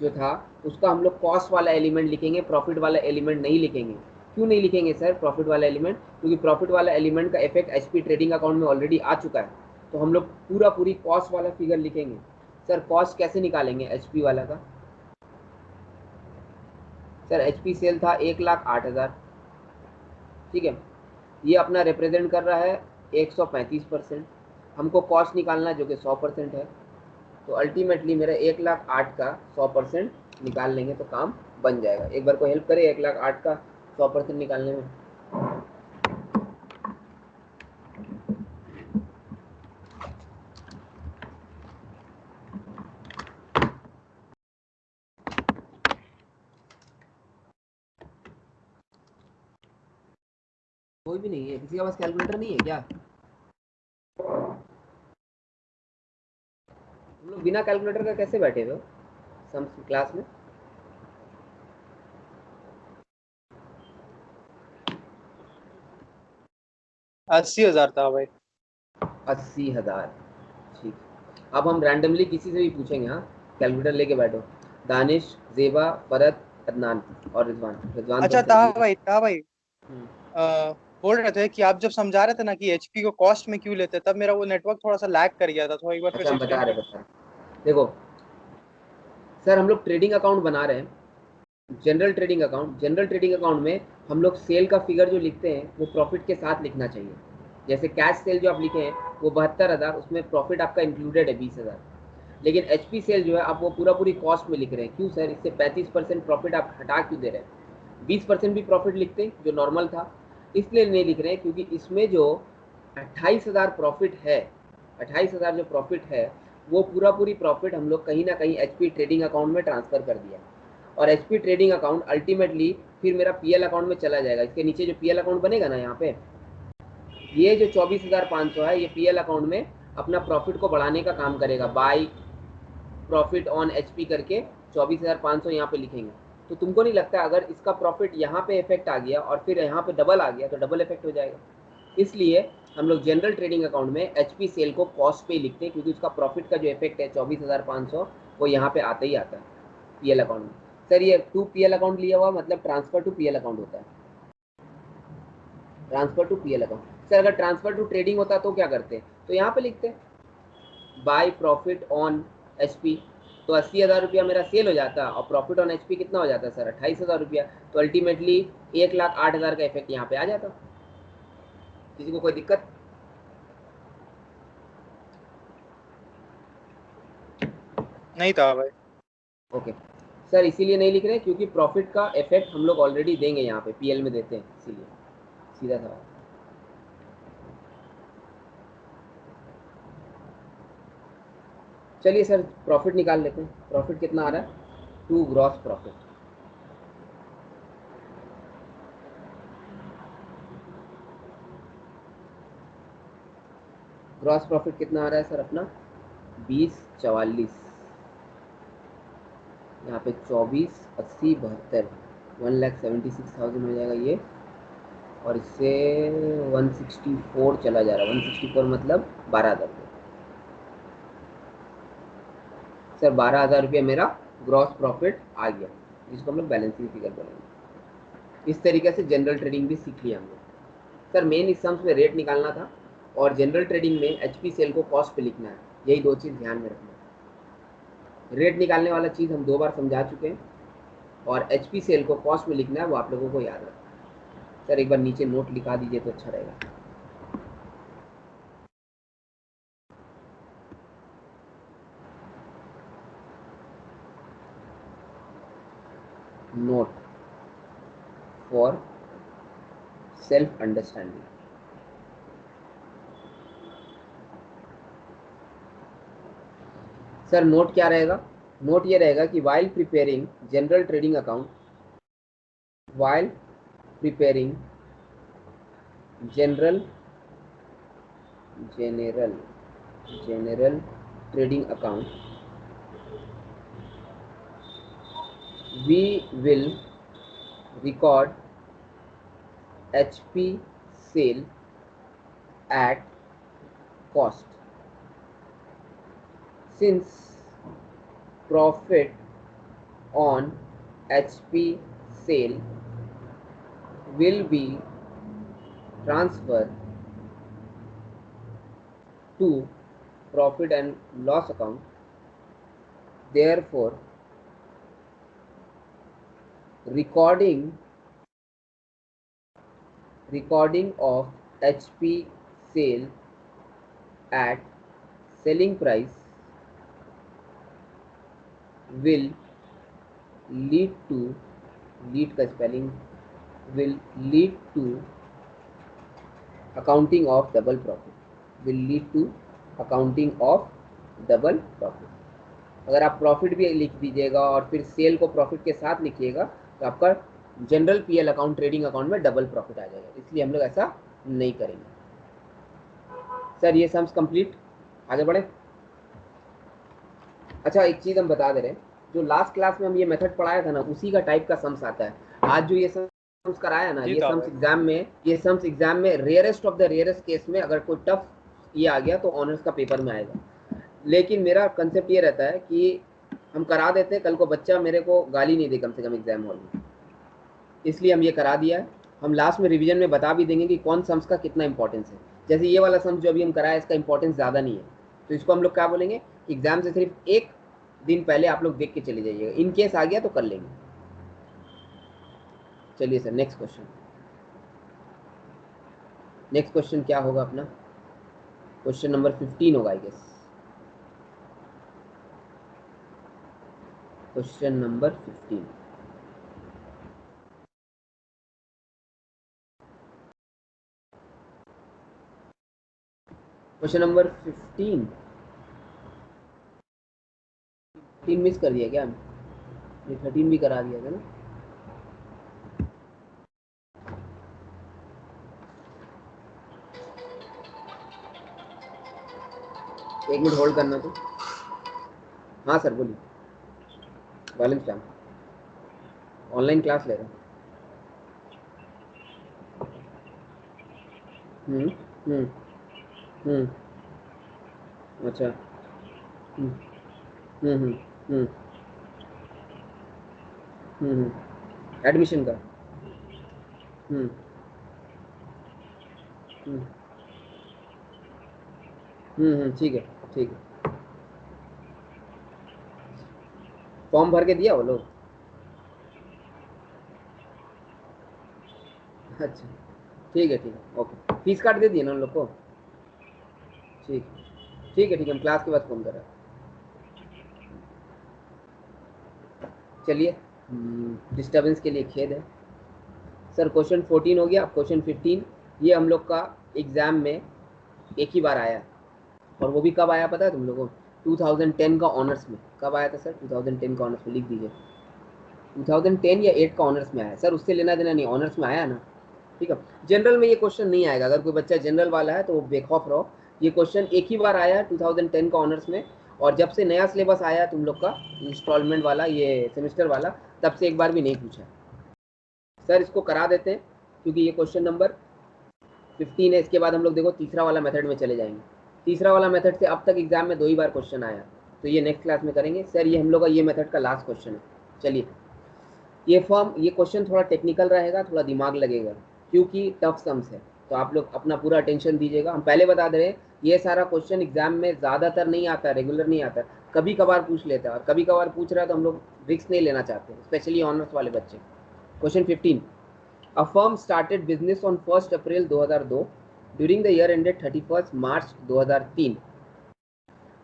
जो था उसका हम लोग कॉस्ट वाला एलिमेंट लिखेंगे, प्रॉफिट वाला एलिमेंट नहीं लिखेंगे। क्यों नहीं लिखेंगे सर प्रॉफिट वाला एलिमेंट? क्योंकि प्रॉफिट वाला एलिमेंट का इफेक्ट एचपी ट्रेडिंग अकाउंट में ऑलरेडी आ चुका है। तो हम लोग पूरी कॉस्ट वाला फिगर लिखेंगे। सर कॉस्ट कैसे निकालेंगे एचपी वाला का? सर एचपी सेल था 1,08,000। ठीक है, ये अपना रिप्रेजेंट कर रहा है 135%। हमको कॉस्ट निकालना है जो कि 100% है। तो अल्टीमेटली मेरा 1,08,000 का 100% निकाल लेंगे तो काम बन जाएगा। एक बार कोई हेल्प करे 1,08,000 का 100% निकालने में? कोई भी नहीं है? किसी के पास कैलकुलेटर नहीं है क्या? हम लोग बिना कैलकुलेटर का कैसे बैठे हुए हो सम्स क्लास में? 80,000 था भाई। 80,000। ठीक, अब हम रैंडमली किसी से भी पूछेंगे। हाँ, कैलकुलेटर लेके बैठो। दानिश, जेबा, फरत, अदनान और रिजवान। रिजवान तो अच्छा आंसर दिए। था भाई। हम्म, बोल रहे थे कि आप जब समझा रहे थे ना कि एचपी को कॉस्ट में क्यों लेते हैं, तब मेरा वो नेटवर्क थोड़ा सा लैग कर गया था, तो एक बार फिर अच्छा से हम एक्सप्लेन कर। बता रहे देखो सर, हम लोग ट्रेडिंग अकाउंट बना रहे हैं, general trading account. General trading account में हम लोग सेल का फिगर जो लिखते हैं वो प्रॉफिट के साथ लिखना चाहिए। जैसे कैश सेल जो आप लिखे हैं वो 72,000, उसमें प्रॉफिट आपका इंक्लूडेड है 20,000। लेकिन एचपी सेल जो है आप वो पूरा पूरी कॉस्ट में लिख रहे हैं। क्यों सर, इससे 35% प्रॉफिट आप हटा क्यों दे रहे हैं? 20% भी प्रॉफिट लिखते जो नॉर्मल था। इसलिए नहीं लिख रहे हैं क्योंकि इसमें जो 28,000 प्रॉफिट है, 28,000 जो प्रॉफिट है वो पूरा पूरी प्रॉफिट हम लोग कहीं ना कहीं एचपी ट्रेडिंग अकाउंट में ट्रांसफर कर दिया। और एचपी ट्रेडिंग अकाउंट अल्टीमेटली फिर मेरा पीएल अकाउंट में चला जाएगा। इसके नीचे जो पीएल अकाउंट बनेगा ना, यहाँ पे ये जो 24,500 है ये पीएल अकाउंट में अपना प्रॉफिट को बढ़ाने का काम करेगा। बाई प्रॉफिट ऑन एचपी करके 24,500 यहाँ पे लिखेंगे। तो तुमको नहीं लगता अगर इसका प्रॉफिट यहाँ पे इफेक्ट आ गया और फिर यहाँ पे डबल आ गया तो डबल इफेक्ट हो जाएगा? इसलिए हम लोग जनरल ट्रेडिंग अकाउंट में एचपी सेल को कॉस्ट पे लिखते हैं, क्योंकि उसका प्रॉफिट का जो इफेक्ट है 24,500 वो यहाँ पे आते ही आता है पीएल अकाउंट में। सर ये टू पीएल अकाउंट लिया हुआ मतलब ट्रांसफर टू पीएल अकाउंट होता है। Transfer to PL account. Sir अगर ट्रांसफर टू ट्रेडिंग होता तो क्या करते? तो यहाँ पे लिखते बाय प्रॉफिट ऑन एचपी। तो 80,000 रुपया मेरा सेल हो जाता और प्रॉफिट ऑन एचपी कितना हो जाता सर? 28,000 रुपया। तो अल्टीमेटली 1,08,000 का इफेक्ट यहाँ पे आ जाता। किसी को कोई दिक्कत? नहीं था भाई। ओके सर, इसीलिए नहीं लिख रहे क्योंकि प्रॉफिट का इफेक्ट हम लोग ऑलरेडी देंगे, यहाँ पे पीएल में देते हैं, इसीलिए सीधा सवाल। चलिए सर प्रॉफिट निकाल लेते हैं। प्रॉफिट कितना आ रहा है? 2 ग्रॉस प्रॉफिट। ग्रॉस प्रॉफिट कितना आ रहा है सर अपना? 2044। यहाँ पे 24, 80, 72, 1,76,000 हो जाएगा ये। और इससे 164 चला जा रहा है। 164 मतलब 12,000 रुपये। सर 12,000 रुपया मेरा ग्रॉस प्रॉफिट आ गया, जिसको हम लोग बैलेंसिंग फिगर बोलेंगे। इस तरीके से जनरल ट्रेडिंग भी सीख लिया हम लोग। सर मेन इस सम्स में रेट निकालना था और जनरल ट्रेडिंग में एचपी सेल को कॉस्ट पे लिखना है। यही दो चीज़ ध्यान में रखना है। रेट निकालने वाला चीज़ हम 2 बार समझा चुके हैं और एचपी सेल को कॉस्ट में लिखना है, वो आप लोगों को याद रखना है। सर एक बार नीचे नोट लिखा दीजिए तो अच्छा रहेगा। Note for self understanding. Sir note क्या रहेगा? नोट ये रहेगा कि while preparing general trading account, while preparing general general general trading account, we will record HP sale at cost. Since profit on HP sale will be transferred to profit and loss account, therefore recording of HP sale at selling price will lead to, lead का spelling, will lead to accounting of double profit, will lead to accounting of double profit। अगर आप profit भी लिख दीजिएगा और फिर cell को profit के साथ लिखिएगा तो आपका general PL account trading account में डबल प्रॉफिट आ जाएगा, इसलिए हम लोग ऐसा नहीं करेंगे। सर ये सम्स कंप्लीट, आगे बढ़े। अच्छा एक चीज़ हम बता दे रहे हैं, जो लास्ट क्लास में हम ये मेथड पढ़ाया था ना, उसी का टाइप का सम्स आता है। आज जो ये सम्स सम्स कराया ना, जी ये था सम्स भाई। एग्जाम में rarest of the rarest case में अगर कोई टफ ये आ गया तो ऑनर्स का पेपर में आएगा। लेकिन मेरा कंसेप्ट ये रहता है कि हम करा देते हैं, कल को बच्चा मेरे को गाली नहीं दे कम से कम एग्जाम हॉल में, इसलिए हम ये करा दिया है। हम लास्ट में रिवीजन में बता भी देंगे कि कौन सम्स का कितना इंपॉर्टेंस है। जैसे ये वाला सम्स जो अभी हम कराया इसका इंपॉर्टेंस ज़्यादा नहीं है, तो इसको हम लोग क्या बोलेंगे, एग्जाम से सिर्फ एक दिन पहले आप लोग देख के चले जाइएगा, इन केस आ गया तो कर लेंगे। चलिए sir next question. Next question क्या होगा अपना, क्वेश्चन नंबर 15 होगा I guess. Question number 15। Question number 15 miss कर दिया क्या, ये 13 भी करा दिया था ना। एक मिनट होल्ड करना तो। हाँ सर बोलिए। वालेकुम सलाम। ऑनलाइन क्लास ले रहा हूँ। हम्म हम्म हम्म अच्छा। हम्म हम्म हम्म एडमिशन का। हम्म हम्म ठीक है ठीक है। फॉर्म भर के दिया वो लोग। अच्छा ठीक है ओके। फीस कार्ड दे दिए ना उन लोग को। ठीक ठीक है हम क्लास के बाद फ़ोन कर रहे हैं। चलिए डिस्टर्बेंस के लिए खेद है सर। क्वेश्चन 14 हो गया, अब क्वेश्चन 15। ये हम लोग का एग्ज़ाम में एक ही बार आया, और वो भी कब आया पता है तुम लोगों को, 2010 का ऑनर्स में। कब आया था सर 2010 का ऑनर्स में, लिख दीजिए। 2010 या 8 का ऑनर्स में आया सर, उससे लेना देना नहीं, ऑनर्स में आया ना। ठीक है, जनरल में ये क्वेश्चन नहीं आएगा, अगर कोई बच्चा जनरल वाला है तो वो बेखौफ रहो। ये क्वेश्चन एक ही बार आया 2010 का ऑनर्स में, और जब से नया सिलेबस आया तुम लोग का इंस्टॉलमेंट वाला, ये सेमेस्टर वाला, तब से एक बार भी नहीं पूछा। सर इसको करा देते हैं क्योंकि ये क्वेश्चन नंबर 15 है। इसके बाद हम लोग देखो तीसरा वाला मेथड में चले जाएंगे। तीसरा वाला मेथड से अब तक एग्जाम में 2 ही बार क्वेश्चन आया, तो ये नेक्स्ट क्लास में करेंगे सर। ये हम लोग का ये मेथड का लास्ट क्वेश्चन है। चलिए, ये क्वेश्चन थोड़ा टेक्निकल रहेगा, थोड़ा दिमाग लगेगा क्योंकि टफ सम्स है, तो आप लोग अपना पूरा अटेंशन दीजिएगा। हम पहले बता दे रहे हैं ये सारा क्वेश्चन एग्जाम में ज़्यादातर नहीं आता, रेगुलर नहीं आता, कभी कभार पूछ लेता है, और कभी कभार पूछ रहा है तो हम लोग रिस्क नहीं लेना चाहते, स्पेशली ऑनर्स वाले बच्चे। Question 15। A firm started business on 1st April 2002 during the year ended 31st March 2003.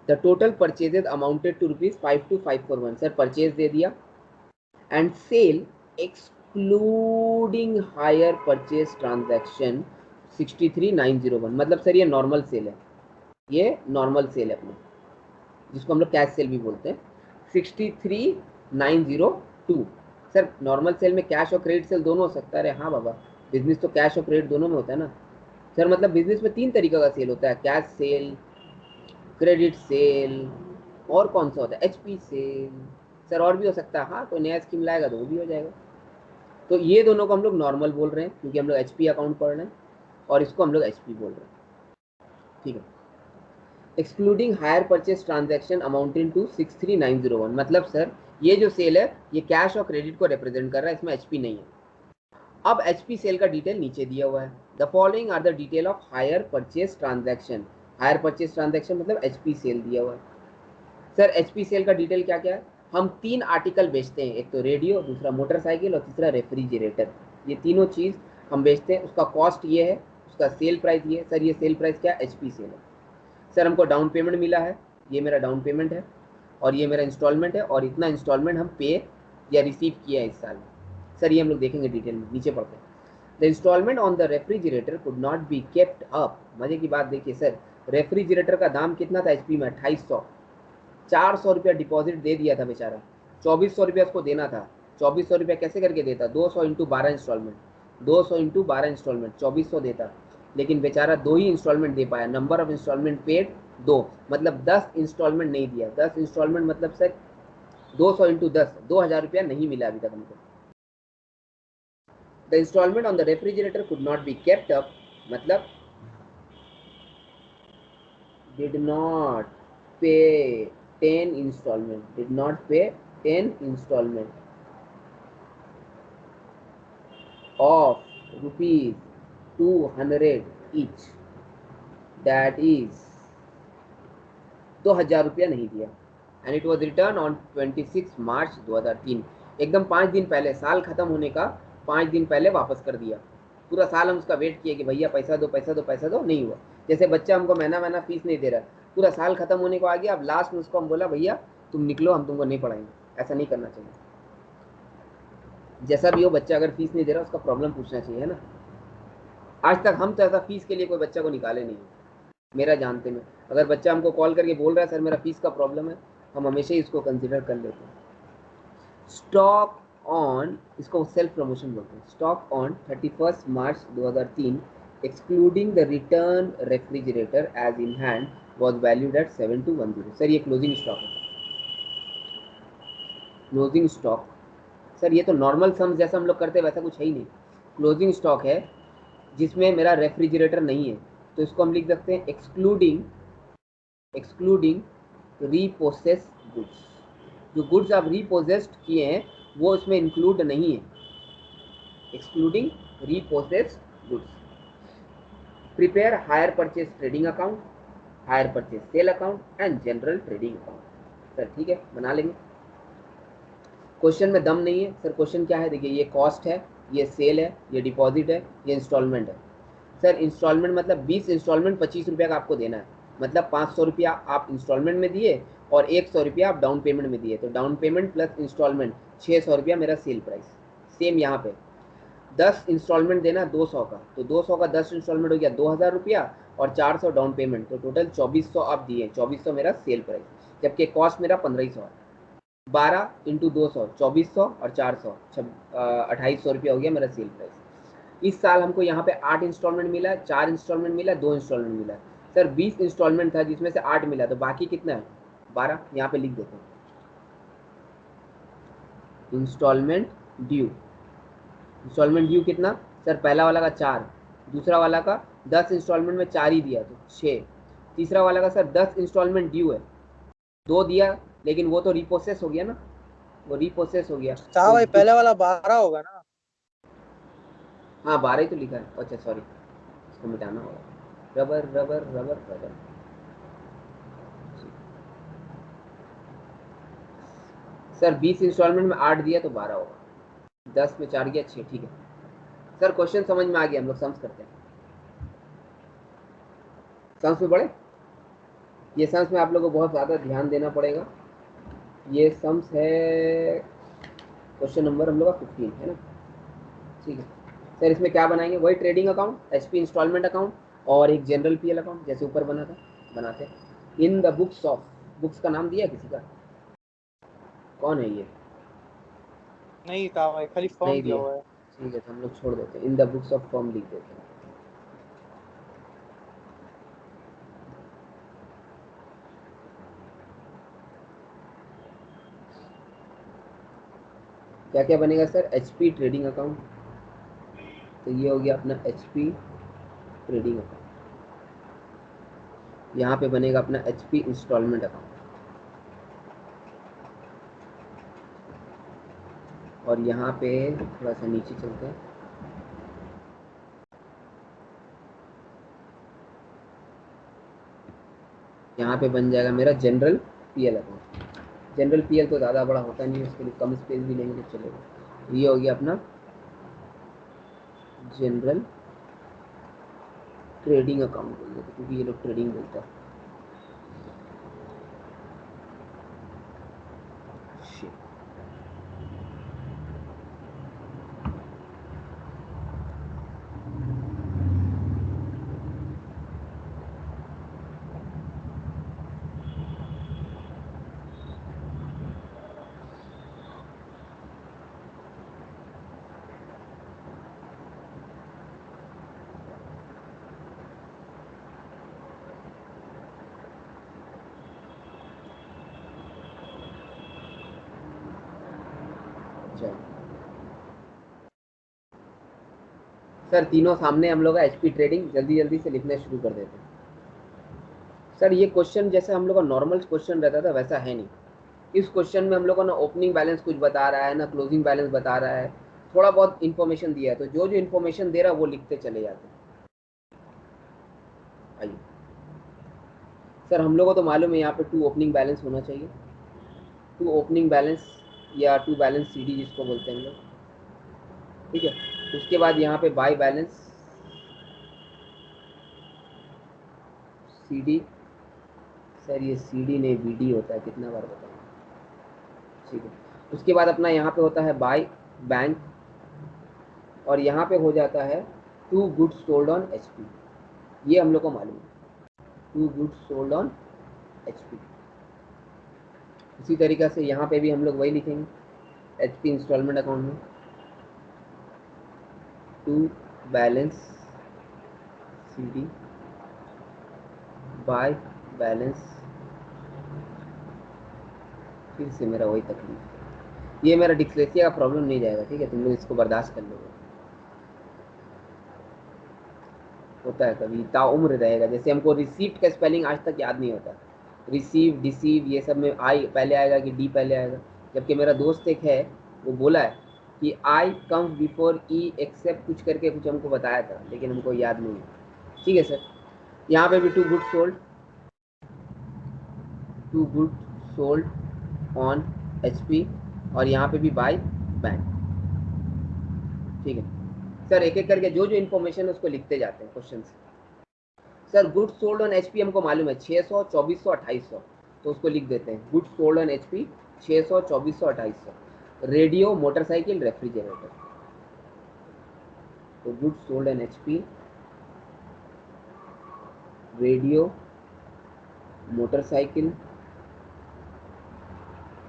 The total purchases amounted to rupees 52,541. Sir purchase दे दिया, and sale excluding higher purchase transaction 63,901। मतलब sir ये normal sale है, ये normal sale है अपना, जिसको हम लोग कैश सेल भी बोलते हैं। 63,902। सर नॉर्मल सेल में कैश और क्रेडिट सेल दोनों हो सकता है। अरे हाँ बाबा, बिजनेस तो कैश और क्रेडिट दोनों में होता है ना सर। मतलब बिजनेस में 3 तरीके का सेल होता है, कैश सेल, क्रेडिट सेल, और कौन सा होता है, एचपी सेल। सर और भी हो सकता है, हाँ कोई नया स्कीम लाएगा तो वो भी हो जाएगा। तो ये दोनों को हम लोग नॉर्मल बोल रहे हैं क्योंकि हम लोग एचपी अकाउंट पढ़ रहे हैं, और इसको हम लोग एचपी बोल रहे हैं। ठीक है, excluding hire purchase transaction amounting to 63,901। मतलब सर ये जो सेल है ये कैश और क्रेडिट को रिप्रेजेंट कर रहा है, इसमें एचपी नहीं है। अब एचपी सेल का डिटेल नीचे दिया हुआ है। The following are the detail of hire purchase transaction. Hire purchase transaction मतलब एचपी सेल दिया हुआ है। सर एचपी सेल का डिटेल क्या क्या है, हम 3 आर्टिकल बेचते हैं, एक तो रेडियो, दूसरा मोटरसाइकिल, और तीसरा रेफ्रिजरेटर। ये तीनों चीज़ हम बेचते हैं, उसका कॉस्ट ये है, उसका सेल प्राइस ये है। सर ये सेल प्राइस क्या है, एचपी सेल है। सर हमको डाउन पेमेंट मिला है, ये मेरा डाउन पेमेंट है, और ये मेरा इंस्टॉलमेंट है, और इतना इंस्टॉलमेंट हम पे या रिसीव किया है इस साल। सर ये हम लोग देखेंगे डिटेल में, नीचे पढ़ते हैं। The instalment on the refrigerator could not be kept up. मजे की बात देखिए सर, रेफ्रिजरेटर का दाम कितना था एचपी में, 2800। 400 रुपया डिपॉजिट दे दिया था बेचारा, 2400 रुपया उसको देना था। 2400 रुपया कैसे करके देता, 200 इंटू 12 इंस्टॉलमेंट, 200 इंटू 12 इंस्टॉलमेंट 2400 देता, लेकिन बेचारा 2 ही इंस्टॉलमेंट दे पाया। नंबर ऑफ इंस्टॉलमेंट पेड 2, मतलब 10 इंस्टॉलमेंट नहीं दिया। 10 इंस्टॉलमेंट मतलब सर 200 इंटू 10, 2000 रुपया नहीं मिला अभी तक हमको। The instalment on the refrigerator could not be kept up, मतलब did not pay 10 installment, did not pay 10 installment of rupees 200 each, that is 2000 रुपया नहीं दिया, and it was return on 26 मार्च 2003, एकदम 5 दिन पहले, साल खत्म होने का 5 दिन पहले वापस कर दिया। पूरा साल हम उसका वेट किए कि भैया पैसा दो पैसा दो पैसा दो, नहीं हुआ। जैसे बच्चा हमको महीना महीना फीस नहीं दे रहा, पूरा साल खत्म होने को आ गया, अब लास्ट में उसको हम बोला भैया तुम निकलो, हम तुमको नहीं पढ़ाएंगे। ऐसा नहीं करना चाहिए। जैसा भी हो, बच्चा अगर फीस नहीं दे रहा उसका प्रॉब्लम पूछना चाहिए, है ना। आज तक हम तो ऐसा फीस के लिए कोई बच्चा को निकाले नहीं, मेरा जानते में। अगर बच्चा हमको कॉल करके बोल रहा है सर मेरा फीस का प्रॉब्लम है, हम हमेशा ही इसको कंसिडर कर लेते हैं। स्टॉक ऑन, इसको सेल्फ प्रमोशन बोलते हैं। Stock on 31 March 2003 excluding the return refrigerator as in hand was valued at 7210। Sir ये क्लोजिंग स्टॉक है। क्लोजिंग स्टॉक सर ये तो नॉर्मल सम्स जैसा हम लोग करते हैं वैसा कुछ है ही नहीं। क्लोजिंग स्टॉक है जिसमें मेरा रेफ्रिजरेटर नहीं है, तो इसको हम लिख सकते हैं एक्सक्लूडिंग रीपोसेस गुड्स। जो गुड्स आप रीपोसेस्ड किए हैं वो इसमें इंक्लूड नहीं है, excluding repossessed goods. Prepare hire purchase trading account, hire purchase sale account and general trading account. Sir ठीक है, बना लेंगे। क्वेश्चन में दम नहीं है सर। क्वेश्चन क्या है, देखिए ये कॉस्ट है, ये सेल है, ये डिपॉजिट है, ये इंस्टॉलमेंट है। सर इंस्टॉलमेंट मतलब 20 इंस्टॉलमेंट 25 रुपया का आपको देना है, मतलब 500 रुपया आप इंस्टॉलमेंट में दिए और 100 रुपया आप डाउन पेमेंट में दिए, तो डाउन पेमेंट प्लस इंस्टॉलमेंट 600 रुपया मेरा सेल प्राइस। सेम यहाँ पे 10 इंस्टॉलमेंट देना 200 का, तो 200 का 10 इंस्टॉलमेंट हो गया 2000 रुपया और 400 डाउन पेमेंट, तो टोटल 2400 आप दिए, 2400 मेरा सेल प्राइस, जबकि कॉस्ट मेरा 1500 है। 12 इंटू 200 2400 और 400 2800 रुपया हो गया मेरा सेल प्राइस। इस साल हमको यहाँ पे 8 इंस्टॉलमेंट मिला, 4 इंस्टॉलमेंट मिला, 2 इंस्टॉलमेंट मिला। सर 20 इंस्टॉलमेंट था जिसमें से 8 मिला, तो बाकी कितना है 12, यहाँ पे लिख देते हैं। इंस्टॉलमेंट ड्यू, इंस्टॉलमेंट ड्यू कितना सर, पहला वाला का 4, दूसरा वाला का 10 इंस्टॉलमेंट में 4 ही दिया तो 6, तीसरा वाला का सर 10 इंस्टॉलमेंट ड्यू है, 2 दिया लेकिन वो तो रिप्रोसेस हो गया ना, वो रिप्रोसेस हो गया। तो भाई पहले वाला 12 होगा ना। हाँ 12 ही तो लिखा है, अच्छा सॉरी, इसको मिटाना होगा। Rubber rubber rubber rubber, sir 20 instalment में 8 दिया तो 12 होगा, 10 में 4 गया 6, ठीक है सर। क्वेश्चन समझ में आ गया, हम लोग सम्स करते हैं। सम्स में पढ़े, ये सम्स में आप लोगों को बहुत ज़्यादा ध्यान देना पड़ेगा। ये सम्स है क्वेश्चन नंबर हम लोग का 15 है ना, ठीक है सर। इसमें क्या बनाएंगे, वही trading account, HP instalment account और एक जनरल पीएल अकाउंट जैसे ऊपर बना था, बनाते हैं। इन द बुक्स ऑफ, बुक्स का नाम दिया किसी का, कौन है ये, नहीं था भाई, खाली फॉर्म नहीं दिया दिया, हुआ है। ठीक है तो हम लोग छोड़ देते हैं, इन द बुक्स ऑफ फॉर्म लिख देते हैं। क्या क्या बनेगा सर, एचपी ट्रेडिंग अकाउंट, तो ये हो गया अपना एचपी ट्रेडिंग अकाउंट। यहाँ पे बनेगा अपना एचपी इंस्टॉलमेंट अकाउंट, और यहाँ पे थोड़ा सा नीचे चलते हैं, यहाँ पे बन जाएगा मेरा general PL account. General PL तो ज़्यादा बड़ा होता नहीं है, उसके लिए कम स्पेस भी लेंगे तो चलेगा। ये हो गया अपना जनरल ट्रेडिंग अकाउंट बोल देते, क्योंकि ये लोग ट्रेडिंग बोलता है। सर तीनों सामने हम लोग का एचपी ट्रेडिंग, जल्दी जल्दी से लिखना शुरू कर देते हैं। सर ये क्वेश्चन जैसे हम लोग का नॉर्मल क्वेश्चन रहता था वैसा है नहीं। इस क्वेश्चन में हम लोग को ना ओपनिंग बैलेंस कुछ बता रहा है ना क्लोजिंग बैलेंस बता रहा है, थोड़ा बहुत इन्फॉर्मेशन दिया है, तो जो जो इन्फॉर्मेशन दे रहा है वो लिखते चले जाते हैं। आइए सर, हम लोगों को तो मालूम है यहाँ पे 2 ओपनिंग बैलेंस होना चाहिए, 2 ओपनिंग बैलेंस या 2 बैलेंस सीडी जिसको बोलते हैं हम लोग, ठीक है। उसके बाद यहाँ पे बाय बैलेंस सीडी, सर ये सीडी नहीं बीडी होता है, कितना बार बताएं, ठीक है। उसके बाद अपना यहाँ पे होता है बाय बैंक, और यहाँ पे हो जाता है 2 गुड्स सोल्ड ऑन एचपी, ये हम लोग को मालूम है, 2 गुड्स सोल्ड ऑन एचपी। उसी तरीक़ा से यहाँ पे भी हम लोग वही लिखेंगे एचपी इंस्टॉलमेंट अकाउंट में 2 बैलेंस सीडी बाय बैलेंस, फिर से मेरा वही तकलीफ, ये मेरा डिस्लेक्सिया का प्रॉब्लम नहीं जाएगा, ठीक है, तुम लोग इसको बर्दाश्त कर लोगे, होता है कभी ताउम्र रहेगा। जैसे हमको रिसीप्ट का स्पेलिंग आज तक याद नहीं होता, रिसीव डिसीव ये सब में आई पहले आएगा कि डी पहले आएगा, जबकि मेरा दोस्त एक है वो बोला है कि आई कम्स बिफोर ई एक्सेप्ट कुछ करके कुछ हमको बताया था, लेकिन हमको याद नहीं है, ठीक है सर। यहाँ पे भी 2 good sold, 2 good sold on HP, और यहाँ पे भी बाय बैंक, ठीक है सर। एक एक करके जो जो इन्फॉर्मेशन है उसको लिखते जाते हैं क्वेश्चन से। Sir goods sold on HP हमको मालूम है 600, 2400, 2800, तो उसको लिख देते हैं goods sold on HP 600, 2400, 2800। Radio, motorcycle, refrigerator, तो goods sold on HP radio, motorcycle,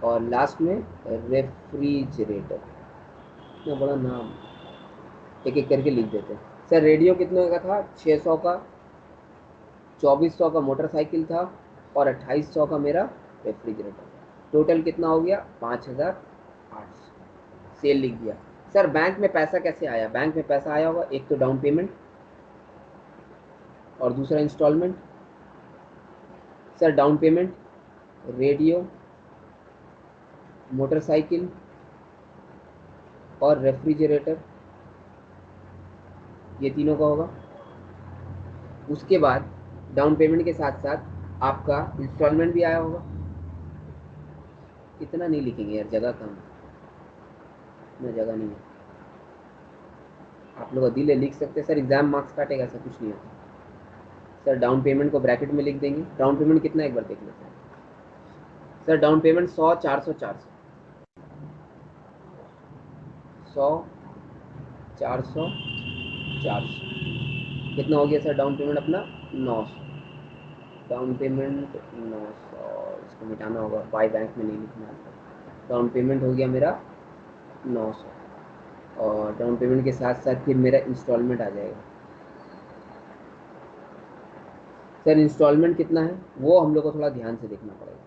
और लास्ट में रेफ्रिजरेटर। इतना बड़ा नाम, एक एक करके लिख देते हैं। सर रेडियो कितने का था? 600 का, 2400 का मोटरसाइकिल था, और 2800 का मेरा रेफ्रिजरेटर। टोटल कितना हो गया? 5800। सेल लिख दिया। सर बैंक में पैसा कैसे आया? बैंक में पैसा आया होगा, एक तो डाउन पेमेंट और दूसरा instalment. Sir down payment radio, motorcycle और रेफ्रिजरेटर, ये तीनों का होगा। उसके बाद डाउन पेमेंट के साथ साथ आपका इंस्टॉलमेंट भी आया होगा। इतना नहीं लिखेंगे यार, जगह कम, इतना जगह नहीं है। आप लोग दिल लिख सकते हैं। सर एग्जाम मार्क्स काटेगा, ऐसा कुछ नहीं होता। सर डाउन पेमेंट को ब्रैकेट में लिख देंगे। डाउन पेमेंट कितना, एक बार देख लेते हैं। सर डाउन पेमेंट 100, 400, 400, 100, 400, 400, कितना हो गया सर डाउन पेमेंट अपना? 900। डाउन पेमेंट 900, इसको मिटाना होगा, बाय बैंक में नहीं लिखना है। डाउन पेमेंट हो गया मेरा 900, और डाउन पेमेंट के साथ साथ फिर मेरा इंस्टॉलमेंट आ जाएगा। सर इंस्टॉलमेंट कितना है वो हम लोग को थोड़ा ध्यान से देखना पड़ेगा।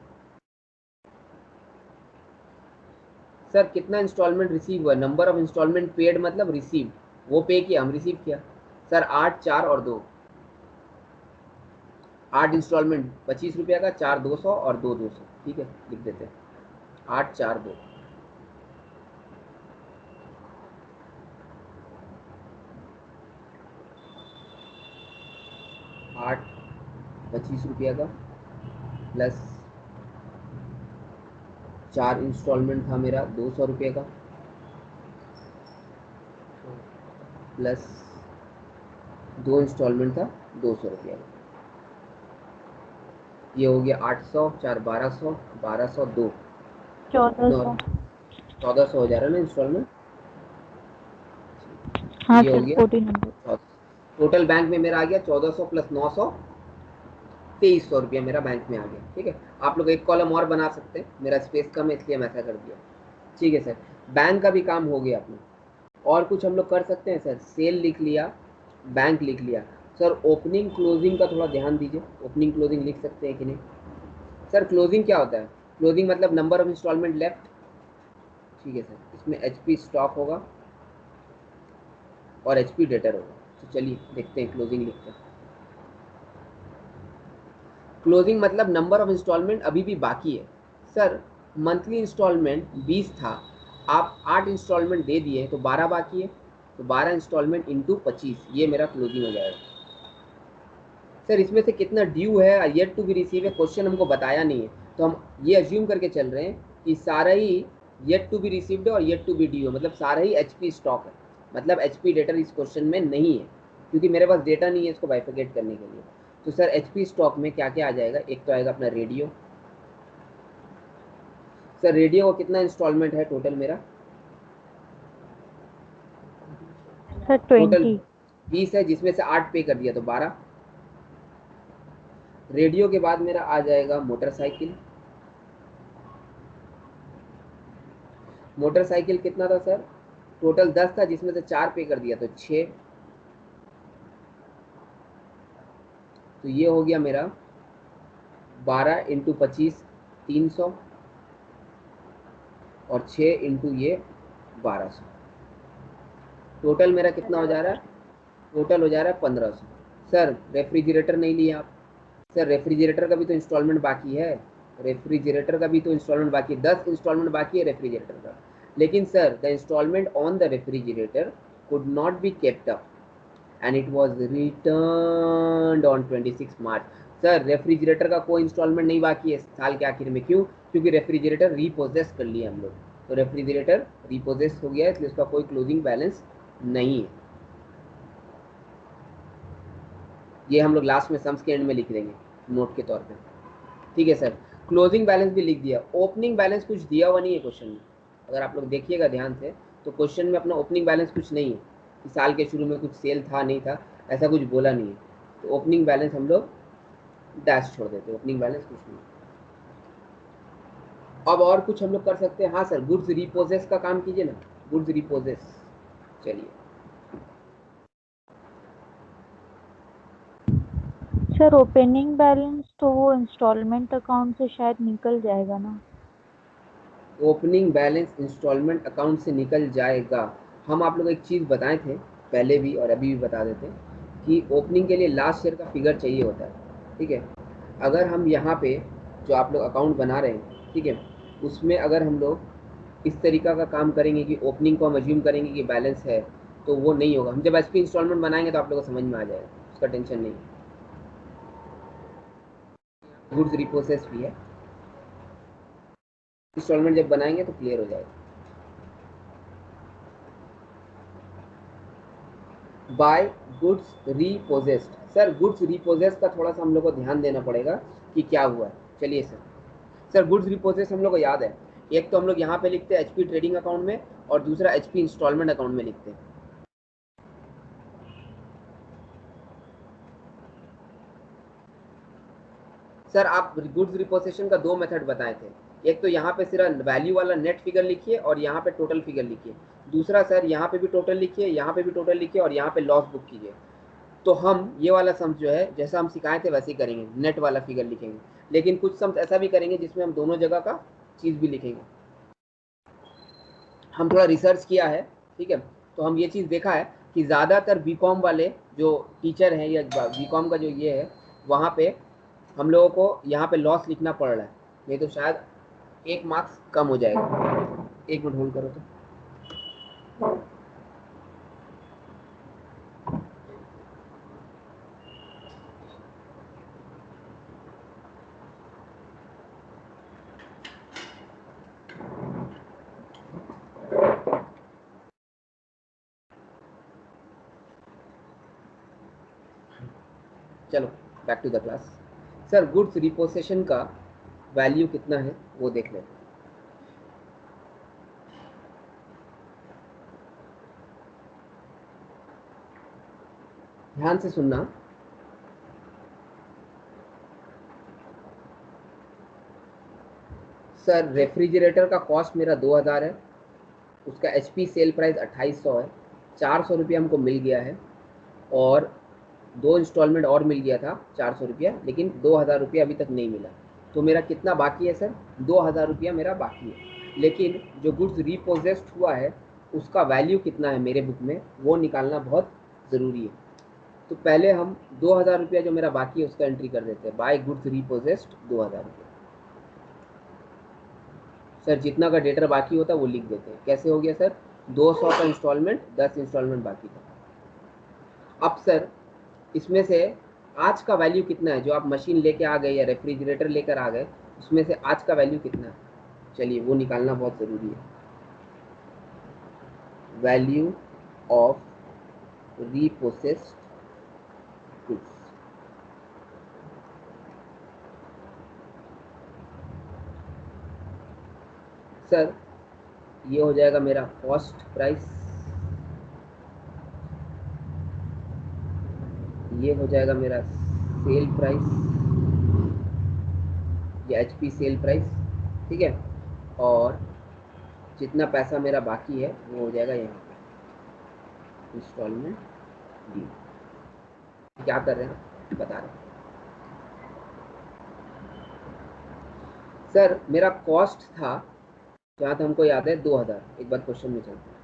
सर कितना इंस्टॉलमेंट रिसीव हुआ? नंबर ऑफ इंस्टॉलमेंट पेड मतलब रिसीव, वो पे किया, हम रिसीव किया। सर 8, 4 और 2, 8 इंस्टॉलमेंट 25 रुपये का, 4 200 और 2 200, ठीक है, लिख देते हैं 8, 4, 2। 8 25 रुपये का प्लस 4 इंस्टॉलमेंट था मेरा 200 रुपये का, प्लस 2 इंस्टॉलमेंट था 200 रुपये का। ये हो गया 800, 4 1200, 1200, 2 1400 हो जा रहा है ना इंस्टॉलमेंट। हाँ ये हो सर, गया 1400। टोटल बैंक में मेरा आ गया 1400 प्लस 900, 2300 रुपया मेरा बैंक में आ गया, ठीक है। आप लोग एक कॉलम और बना सकते हैं, मेरा स्पेस कम है इसलिए मैं ऐसा कर दिया, ठीक है सर। बैंक का भी काम हो गया अपना। और कुछ हम लोग कर सकते हैं सर? सेल लिख लिया, बैंक लिख लिया। सर ओपनिंग क्लोजिंग का थोड़ा ध्यान दीजिए, ओपनिंग क्लोजिंग लिख सकते हैं कि नहीं? सर क्लोजिंग क्या होता है? क्लोजिंग मतलब नंबर ऑफ इंस्टॉलमेंट लेफ्ट, ठीक है सर। इसमें एचपी स्टॉक होगा और HP डेटर होगा। तो चलिए देखते हैं, क्लोजिंग लिखते हैं। क्लोजिंग मतलब नंबर ऑफ इंस्टॉलमेंट अभी भी बाकी है। सर मंथली इंस्टॉलमेंट 20 था, आप 8 इंस्टॉलमेंट दे दिए तो 12 बाकी है, तो 12 इंस्टॉलमेंट इंटू 25, ये मेरा क्लोजिंग हो जाएगा। सर इसमें से कितना ड्यू है, येट टू बी रिसीव है, क्वेश्चन हमको बताया नहीं है, तो हम ये अज्यूम करके चल रहे हैं कि सारा ही येट टू बी रिसीव्ड है और येट टू बी ड्यू है, मतलब सारा ही HP स्टॉक है, मतलब HP डेटर इस क्वेश्चन में नहीं है, क्योंकि मेरे पास डेटा नहीं है इसको बाइफिकेट करने के लिए। तो सर HP स्टॉक में क्या क्या आ जाएगा, एक तो आएगा अपना रेडियो। सर रेडियो का कितना इंस्टॉलमेंट है टोटल मेरा, सर टोटल 20। 20 है, जिसमें से 8 पे कर दिया तो 12। रेडियो के बाद मेरा आ जाएगा मोटरसाइकिल। मोटरसाइकिल कितना था सर, टोटल 10 था, जिसमें से 4 पे कर दिया तो 6। तो ये हो गया मेरा 12 इंटू 25 300 और 6 इंटू ये 1200। टोटल मेरा कितना हो जा रहा है, टोटल हो जा रहा है 1500। सर रेफ्रिजरेटर नहीं लिया आप, सर रेफ्रिजरेटर का भी तो इंस्टॉलमेंट बाकी है, रेफ्रिजरेटर का भी तो इंस्टॉलमेंट बाकी है, 10 इंस्टॉलमेंट बाकी है रेफ्रिजरेटर का। लेकिन sir the instalment on the refrigerator could not be kept up and it was returned on 26 March. Sir refrigerator का कोई इंस्टॉलमेंट नहीं बाकी है साल के आखिर में, क्यों, क्योंकि रेफ्रिजरेटर रीपोजेस कर लिया हम लोग, तो रेफ्रिजरेटर रीपोजेस हो गया है, इसलिए उसका कोई क्लोजिंग बैलेंस नहीं है। ये हम लोग लास्ट में सम्स के एंड में लिख देंगे नोट के तौर पे, ठीक है सर। क्लोजिंग बैलेंस भी लिख दिया, ओपनिंग बैलेंस कुछ दिया हुआ नहीं है क्वेश्चन में, अगर आप लोग देखिएगा ध्यान से तो क्वेश्चन में अपना ओपनिंग बैलेंस कुछ नहीं है कि साल के शुरू में कुछ सेल था नहीं था, ऐसा कुछ बोला नहीं है, तो ओपनिंग बैलेंस हम लोग डैश छोड़ देते, ओपनिंग बैलेंस कुछ नहीं। अब और कुछ हम लोग कर सकते हैं, हाँ सर गुड्स रिपोजेस का काम कीजिए ना, गुड्स रिपोजेस। चलिए सर ओपनिंग बैलेंस तो वो इंस्टॉलमेंट अकाउंट से शायद निकल जाएगा ना। ओपनिंग बैलेंस इंस्टॉलमेंट अकाउंट से निकल जाएगा। हम आप लोग एक चीज़ बताए थे पहले भी और अभी भी बता देते हैं कि ओपनिंग के लिए लास्ट ईयर का फिगर चाहिए होता है, ठीक है। अगर हम यहाँ पे जो आप लोग अकाउंट बना रहे हैं, ठीक है, उसमें अगर हम लोग इस तरीका का काम करेंगे कि ओपनिंग को हम अज्यूम करेंगे कि बैलेंस है, तो वो नहीं होगा। हम जब HP इंस्टॉलमेंट बनाएंगे तो आप लोगों को समझ में आ जाएगा, उसका टेंशन नहीं। गुड्स रिपोसेस भी है, इंस्टॉलमेंट जब बनाएंगे तो क्लियर हो जाएगा। बाय गुड्स रीपोजेस्ड, सर गुड्स रिपोजेस्ड का थोड़ा सा हम लोग को ध्यान देना पड़ेगा कि क्या हुआ है। चलिए सर गुड्स रिपोजेस्ड हम लोग को याद है, एक तो हम लोग यहाँ पे लिखते हैं HP ट्रेडिंग अकाउंट में और दूसरा HP इंस्टॉलमेंट अकाउंट में लिखते हैं। सर आप गुड्स रिपोजिशन का 2 मेथड बताए थे, एक तो यहाँ पे सिर्फ वैल्यू वाला नेट फिगर लिखिए और यहाँ पे टोटल फिगर लिखिए, दूसरा सर यहाँ पे भी टोटल लिखिए, यहाँ पे भी टोटल लिखिए और यहाँ पे लॉस बुक कीजिए। तो हम ये वाला सम्स जो है जैसा हम सिखाए थे वैसे ही करेंगे, नेट वाला फिगर लिखेंगे, लेकिन कुछ सम्स ऐसा भी करेंगे जिसमें हम दोनों जगह का चीज़ भी लिखेंगे। हम थोड़ा रिसर्च किया है, ठीक है, तो हम ये चीज़ देखा है कि ज़्यादातर BCom वाले जो टीचर हैं या BCom का जो ये है, वहाँ पे हम लोगों को यहाँ पे लॉस लिखना पड़ रहा है, नहीं तो शायद 1 मार्क्स कम हो जाएगा। 1 मिनट होल्ड करो तो। चलो back to the class. Sir goods repossession का वैल्यू कितना है वो देख लेते हैं। ध्यान से सुनना, सर रेफ्रिजरेटर का कॉस्ट मेरा 2000 है, उसका HP सेल प्राइस 2800 है, 400 रुपया हमको मिल गया है और 2 इंस्टॉलमेंट और मिल गया था 400 रुपया, लेकिन 2000 रुपया अभी तक नहीं मिला। तो मेरा कितना बाकी है सर, 2000 रुपया मेरा बाकी है। लेकिन जो गुड्स रिपोजेस्ड हुआ है उसका वैल्यू कितना है मेरे बुक में वो निकालना बहुत ज़रूरी है। तो पहले हम 2000 रुपया जो मेरा बाकी है उसका एंट्री कर देते हैं, बाय गुड्स रीपोजेस्ड 2000 रुपया। सर जितना का डेटर बाकी होता है वो लिख देते हैं। कैसे हो गया सर? 200 का इंस्टॉलमेंट, 10 इंस्टॉलमेंट बाकी था। अब सर इसमें से आज का वैल्यू कितना है? जो आप मशीन लेके आ गए या रेफ्रिजरेटर लेकर आ गए, उसमें से आज का वैल्यू कितना है? चलिए वो निकालना बहुत ज़रूरी है। Value of reprocessed goods. Sir ये हो जाएगा मेरा कॉस्ट प्राइस, ये हो जाएगा मेरा सेल प्राइस या एचपी सेल प्राइस, ठीक है। और जितना पैसा मेरा बाकी है वो हो जाएगा यहाँ पे इंस्टॉलमेंट ड्यू। क्या कर रहे हैं बता रहे हैं। सर मेरा कॉस्ट था, जहाँ तक हमको याद है 2000। एक बार क्वेश्चन में चलते हैं।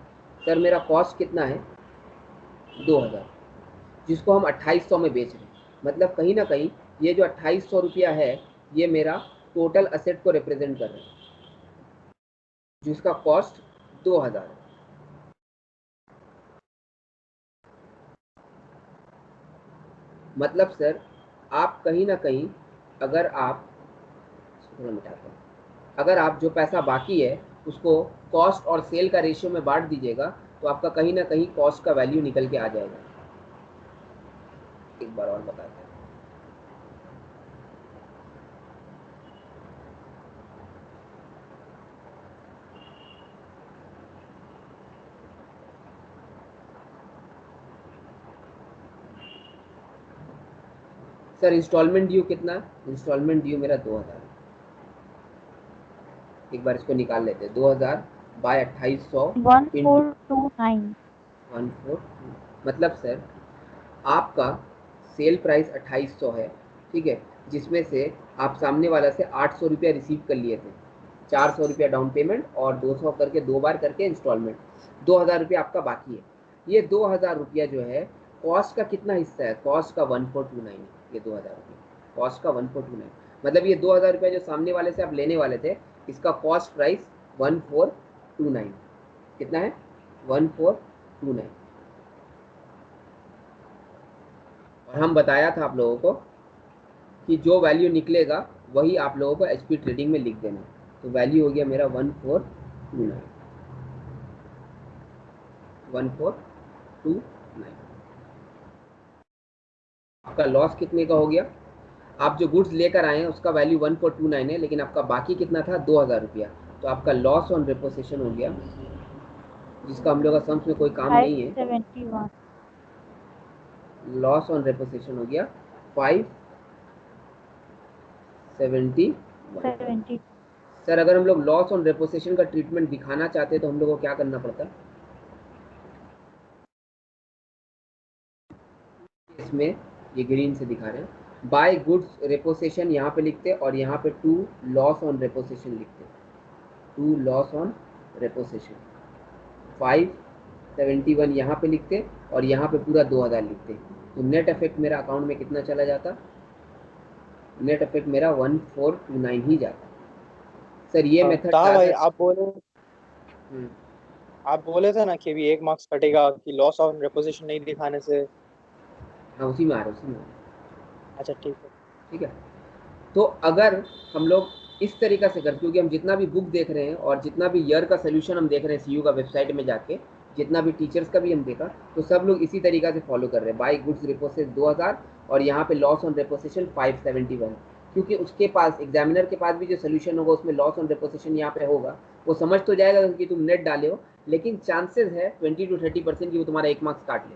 सर मेरा कॉस्ट कितना है? 2000, जिसको हम 2800 में बेच रहे हैं। मतलब कहीं ना कहीं ये जो 2800 रुपया है ये मेरा टोटल असेट को रिप्रेजेंट कर रहा है, जिसका कॉस्ट 2000 है। मतलब सर आप कहीं ना कहीं अगर आप अगर आप जो पैसा बाकी है उसको कॉस्ट और सेल का रेशियो में बांट दीजिएगा तो आपका कहीं ना कहीं कॉस्ट का वैल्यू निकल के आ जाएगा। एक बार और बताते हैं। सर इंस्टॉलमेंट ड्यू कितना है? इंस्टॉलमेंट ड्यू मेरा 2000। एक बार इसको निकाल लेते हैं। 2000 बाय 2800 1429। 14, मतलब सर आपका सेल प्राइस 2800 है, ठीक है, जिसमें से आप सामने वाला से 800 रुपया रिसीव कर लिए थे, 400 रुपया डाउन पेमेंट और 200 करके 2 बार करके इंस्टॉलमेंट, 2000 रुपया आपका बाकी है। ये 2000 रुपया जो है कॉस्ट का कितना हिस्सा है? कॉस्ट का 1429 है ये 2000 रुपया, कॉस्ट का 1429। मतलब ये 2000 रुपया जो सामने वाले से आप लेने वाले थे, इसका कॉस्ट प्राइस 1429 कितना है? 1429। और हम बताया था आप लोगों को कि जो वैल्यू निकलेगा वही आप लोगों को एचपी ट्रेडिंग में लिख देना। तो वैल्यू हो गया मेरा 1429। 1429। आपका लॉस कितने का हो गया? आप जो गुड्स लेकर आए हैं उसका वैल्यू 1429 है, लेकिन आपका बाकी कितना था? 2000 रुपया। तो आपका लॉस ऑन रिपोजिशन हो गया, जिसका हम लोग का सम्स में कोई काम नहीं है। 571। लॉस ऑन रिपोजिशन हो गया 571। सर अगर हम लोग लॉस ऑन रिपोजिशन का ट्रीटमेंट दिखाना चाहते हैं तो हम लोग को क्या करना पड़ता है? इसमें ये ग्रीन से दिखा रहे हैं, बाय गुड्स रिपोजिशन यहाँ पे लिखते और यहाँ पे टू लॉस ऑन रिपोजिशन लिखते, टू लॉस ऑन रिपोजिशन 571 यहाँ पे लिखते और यहाँ पे पूरा 2000 लिखते। तो नेट इफेक्ट मेरा अकाउंट में कितना चला जाता? नेट इफेक्ट मेरा 1429 ही जाता। सर ये मेथड भाई आप बोले थे ना कि अभी 1 मार्क्स कटेगा कि लॉस ऑन रिपोजिशन नहीं दिखाने से। हाँ उसी में आ रहा है, उसी में आ रहा है। अच्छा ठीक है। ठीक है, तो अगर हम लोग इस तरीका से कर, क्योंकि हम जितना भी बुक देख रहे हैं और जितना भी ईयर का सोल्यूशन हम देख रहे हैं सीयू का वेबसाइट में जाके, जितना भी टीचर्स का भी हम देखा, तो सब लोग इसी तरीका से फॉलो कर रहे हैं। बाई गुड्स रिपोसेस 2000 और यहाँ पे लॉस ऑन रिपोजिशन 571, क्योंकि उसके पास एग्जामिनर के पास भी जो सोल्यूशन होगा उसमें लॉस ऑन रिपोजिशन यहाँ पे होगा। वो समझ तो जाएगा कि तुम नेट डाले हो, लेकिन चांसेस है 20 to 30% की वो तुम्हारा 1 मार्क्स काट ले।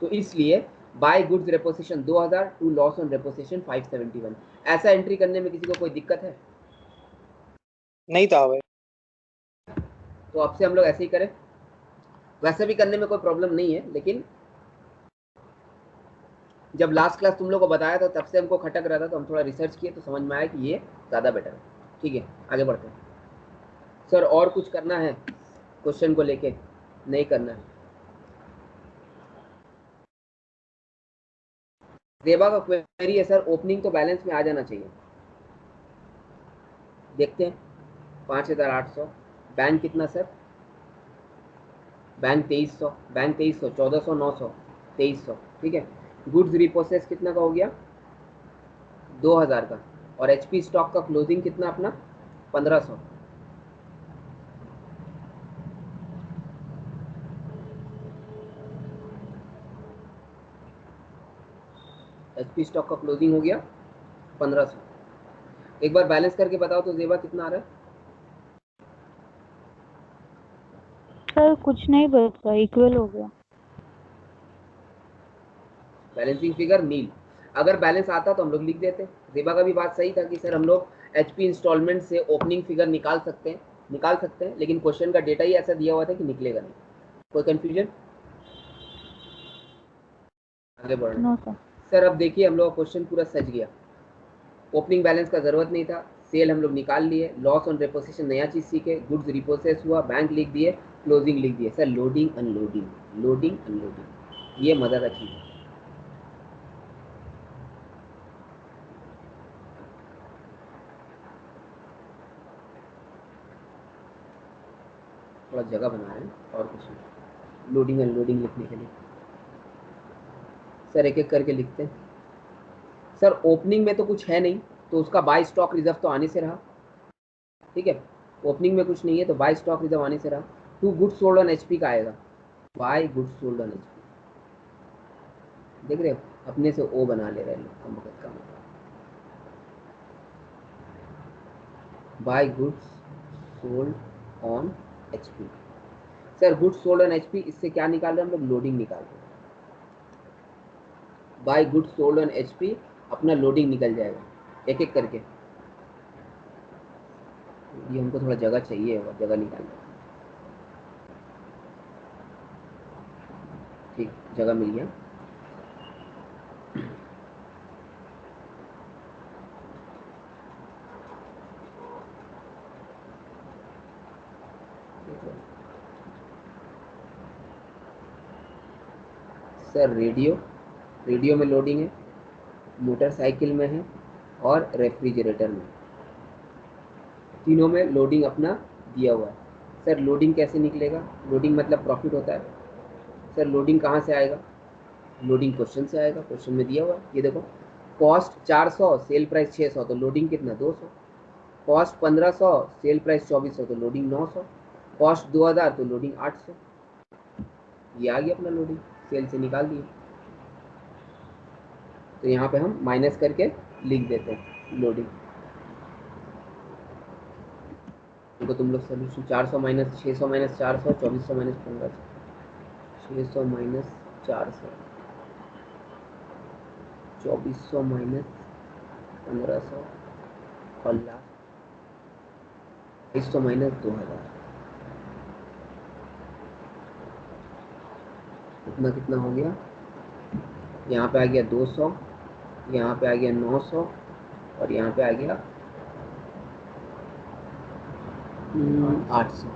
तो इसलिए by goods repossession 2000 to loss on repossession 571, ऐसा एंट्री करने में किसी को कोई दिक्कत है? नहीं था भाई। तो अब से हम लोग ऐसे ही करें, वैसे भी करने में कोई प्रॉब्लम नहीं है, लेकिन जब लास्ट क्लास तुम लोग को बताया था तब से हमको खटक रहा था, तो हम थोड़ा रिसर्च किए तो समझ में आया कि ये ज़्यादा बेटर है। ठीक है, आगे बढ़ते हैं। सर और कुछ करना है क्वेश्चन को लेके? नहीं करना है। देवा का क्वेरी है सर, ओपनिंग तो बैलेंस में आ जाना चाहिए। देखते हैं 5800, बैंक कितना सर, बैंक 2300, बैंक 2300, 1400, 900, 2300, ठीक है। गुड्स रिप्रोसेस कितना का हो गया, 2000 का, और एचपी स्टॉक का क्लोजिंग कितना अपना, 1500। एचपी स्टॉक का क्लोजिंग हो गया 1500। एक बार बैलेंस करके बताओ तो जेबा कितना आ रहा है। सर कुछ नहीं बचा, इक्वल हो गया। बैलेंसिंग फिगर नील। अगर बैलेंस आता तो हम लोग लिख देते। जेबा का भी बात सही था कि सर हम लोग एचपी इंस्टॉलमेंट से ओपनिंग फिगर निकाल सकते हैं, लेकिन क्वेश्चन का डेटा ही ऐसा दिया हुआ था कि निकलेगा नहीं। कोई कंफ्यूजन? आगे बढ़ रहे हैं। सर अब देखिए हम लोग का क्वेश्चन पूरा सज गया। ओपनिंग बैलेंस का जरूरत नहीं था, सेल हम लोग निकाल लिए, लॉस ऑन रिपोजिशन नया चीज सीखे, गुड्स रिपोसेस हुआ, बैंक लिख दिए, क्लोजिंग लिख दिए। Sir loading unloading, loading unloading, ये मजा का चीज है। थोड़ा जगह बना रहे हैं और कुछ नहीं, लोडिंग अनलोडिंग लिखने के लिए। सर एक एक करके लिखते हैं। सर ओपनिंग में तो कुछ है नहीं, तो उसका बाय स्टॉक रिजर्व तो आने से रहा, ठीक है। ओपनिंग में कुछ नहीं है तो बाय स्टॉक रिजर्व आने से रहा। To goods sold on HP का आएगा, by goods sold on HP. देख रहे हो, अपने से ओ बना ले रहे लोग, कम वक्त का मतलब। By goods sold on HP. Sir goods sold on HP, इससे क्या निकाल रहे हैं हम लोग, लोडिंग निकाल रहे हैं। By goods sold on HP, अपना लोडिंग निकल जाएगा एक एक करके। ये हमको थोड़ा जगह चाहिए और जगह निकालना, ठीक, जगह मिल गया। सर रेडियो में लोडिंग है, मोटरसाइकिल में है और रेफ्रिजरेटर में, तीनों में लोडिंग अपना दिया हुआ है। सर लोडिंग कैसे निकलेगा, लोडिंग मतलब प्रॉफिट होता है। सर लोडिंग कहाँ से आएगा, लोडिंग क्वेश्चन से आएगा, क्वेश्चन में दिया हुआ है, ये देखो। कॉस्ट 400, सेल प्राइस 600, तो लोडिंग कितना 200। कॉस्ट 1500, सेल प्राइस 2400, तो लोडिंग 900। कॉस्ट 2000, तो लोडिंग 800। ये आ गया अपना लोडिंग, सेल से निकाल दिए। तो यहाँ पे हम माइनस करके लिख देते हैं लोडिंग। देखो तुम लोग solution, 400 minus 600 minus 400, 2400 minus 1500, 600 minus 400, 2400 minus 1500, और लास्ट 2200 माइनस 2000। इतना कितना हो गया, यहाँ पे आ गया 200, यहाँ पे आ गया 900, और यहाँ पे आ गया 800।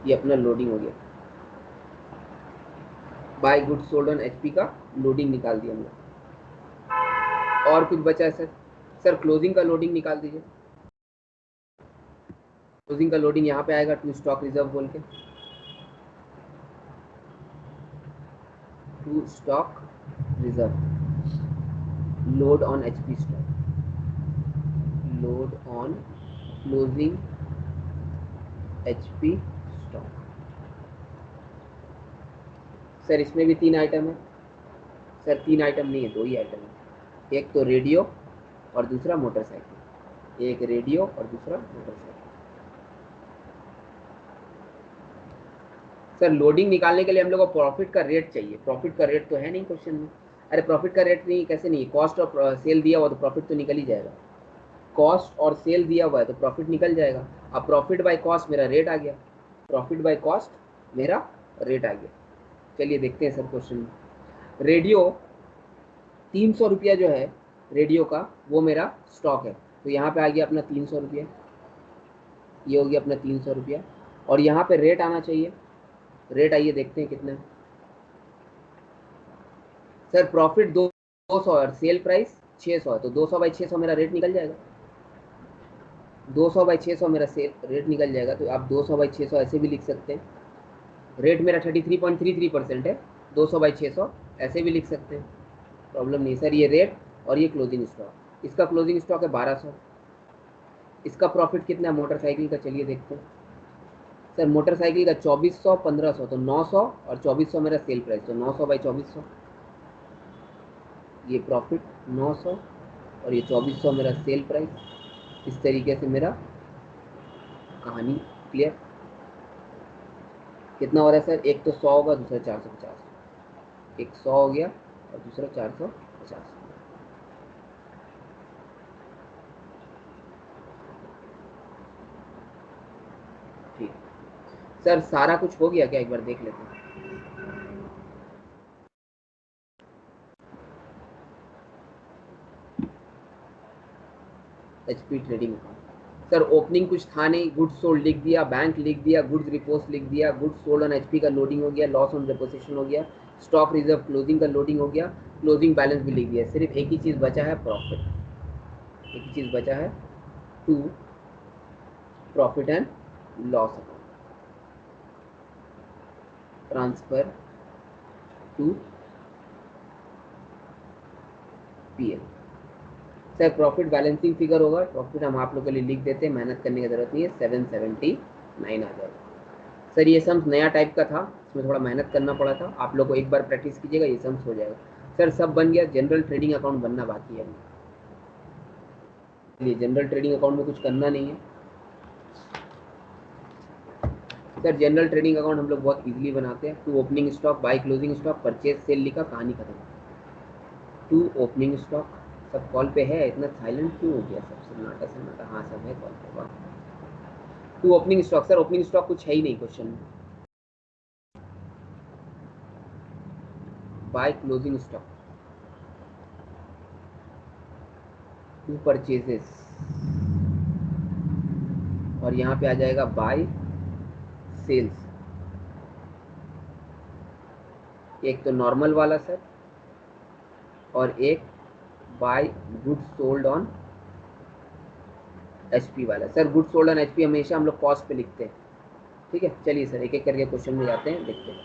ये अपना लोडिंग हो गया। By good sold on HP का लोडिंग निकाल दिया हमने। और कुछ बचा है सर? सर क्लोजिंग का लोडिंग निकाल दीजिए। क्लोजिंग का लोडिंग यहाँ पे आएगा, टू स्टॉक रिजर्व बोल के, to stock reserve, load on HP stock, load on closing HP stock. Sir इसमें भी 3 आइटम है। सर 3 आइटम नहीं है, 2 ही आइटम है, एक तो रेडियो और दूसरा मोटरसाइकिल। एक रेडियो और दूसरा मोटरसाइकिल। सर लोडिंग निकालने के लिए हम लोग को प्रॉफिट का रेट चाहिए। प्रॉफिट का रेट तो है नहीं क्वेश्चन में। अरे प्रॉफिट का रेट नहीं, कैसे नहीं, कॉस्ट और सेल दिया हुआ तो प्रॉफिट तो निकल ही जाएगा। कॉस्ट और सेल दिया हुआ है तो प्रॉफिट निकल जाएगा। अब प्रॉफिट बाय कॉस्ट मेरा रेट आ गया, प्रॉफिट बाय कॉस्ट मेरा रेट आ गया। चलिए देखते हैं सर क्वेश्चन में। रेडियो 300 रुपया जो है रेडियो का, वो मेरा स्टॉक है, तो यहाँ पे आ गया अपना 300 रुपया। ये हो गया अपना 300 रुपया। और यहाँ पे रेट आना चाहिए। रेट आइए देखते हैं कितना है। सर प्रॉफिट 200 और सेल प्राइस 600 है, तो 200 बाई 600 मेरा रेट निकल जाएगा। 200 बाई 600 मेरा सेल रेट निकल जाएगा। तो आप 200 बाई 600 ऐसे भी लिख सकते हैं। रेट मेरा 33.33% है, 200 बाई 600 ऐसे भी लिख सकते हैं, प्रॉब्लम नहीं सर। ये रेट और ये क्लोजिंग स्टॉक, इसका क्लोजिंग स्टॉक है 1200। इसका प्रॉफिट कितना है मोटरसाइकिल का, चलिए देखते हैं। सर मोटरसाइकिल का 2400 1500, तो 900 और 2400 मेरा सेल प्राइस, तो 900 बाई 2400 ये प्रॉफिट 900 और ये 2400 मेरा सेल प्राइस। इस तरीके से मेरा कहानी क्लियर। कितना हो रहा है सर, एक तो 100 होगा, दूसरा 450। एक 100 हो गया और दूसरा 450। ठीक सर, सारा कुछ हो गया क्या, एक बार देख लेते हैं। HP trading account sir, opening कुछ था नहीं, गुड्स सोल्ड लिख दिया, बैंक लिख दिया, गुड्स रिपोर्ट लिख दिया, गुड्स सोल्ड ऑन एचपी का लोडिंग हो गया, लॉस ऑन रिपोजिशन हो गया, स्टॉक रिजर्व क्लोजिंग का लोडिंग हो गया, क्लोजिंग बैलेंस भी लिख दिया। सिर्फ एक ही चीज़ बचा है, प्रॉफिट। एक ही चीज़ बचा है, to profit and loss account, transfer to PL. Sir profit balancing figure होगा, प्रॉफिट हम आप लोग के लिए लिख देते हैं, मेहनत करने की जरूरत नहीं है, 779 आ जाएगा। सर ये सम्स नया टाइप का था, इसमें थोड़ा मेहनत करना पड़ा था, आप लोग को एक बार प्रैक्टिस कीजिएगा, ये सम्स हो जाएगा। सर सब बन गया, जनरल ट्रेडिंग अकाउंट बनना बाकी है। ये जनरल ट्रेडिंग अकाउंट में कुछ करना नहीं है सर। जनरल ट्रेडिंग अकाउंट हम लोग बहुत इजीली बनाते हैं। To opening stock, by closing stock, purchase sale लिखा, कहानी खत्म। टू ओपनिंग स्टॉक, सब कॉल पे है, इतना साइलेंट क्यों हो गया सब, सन्नाटा सन्नाटा। हाँ सब है कॉल पे। To opening stock, sir opening stock कुछ है ही नहीं क्वेश्चन में। By closing stock, to purchases, और यहाँ पे आ जाएगा बाय सेल्स। एक तो नॉर्मल वाला सर, और एक by goods sold on HP वाला। Sir goods sold on HP हमेशा हम लोग कॉस्ट पे लिखते हैं, ठीक है। चलिए सर एक एक करके क्वेश्चन में जाते हैं, देखते हैं।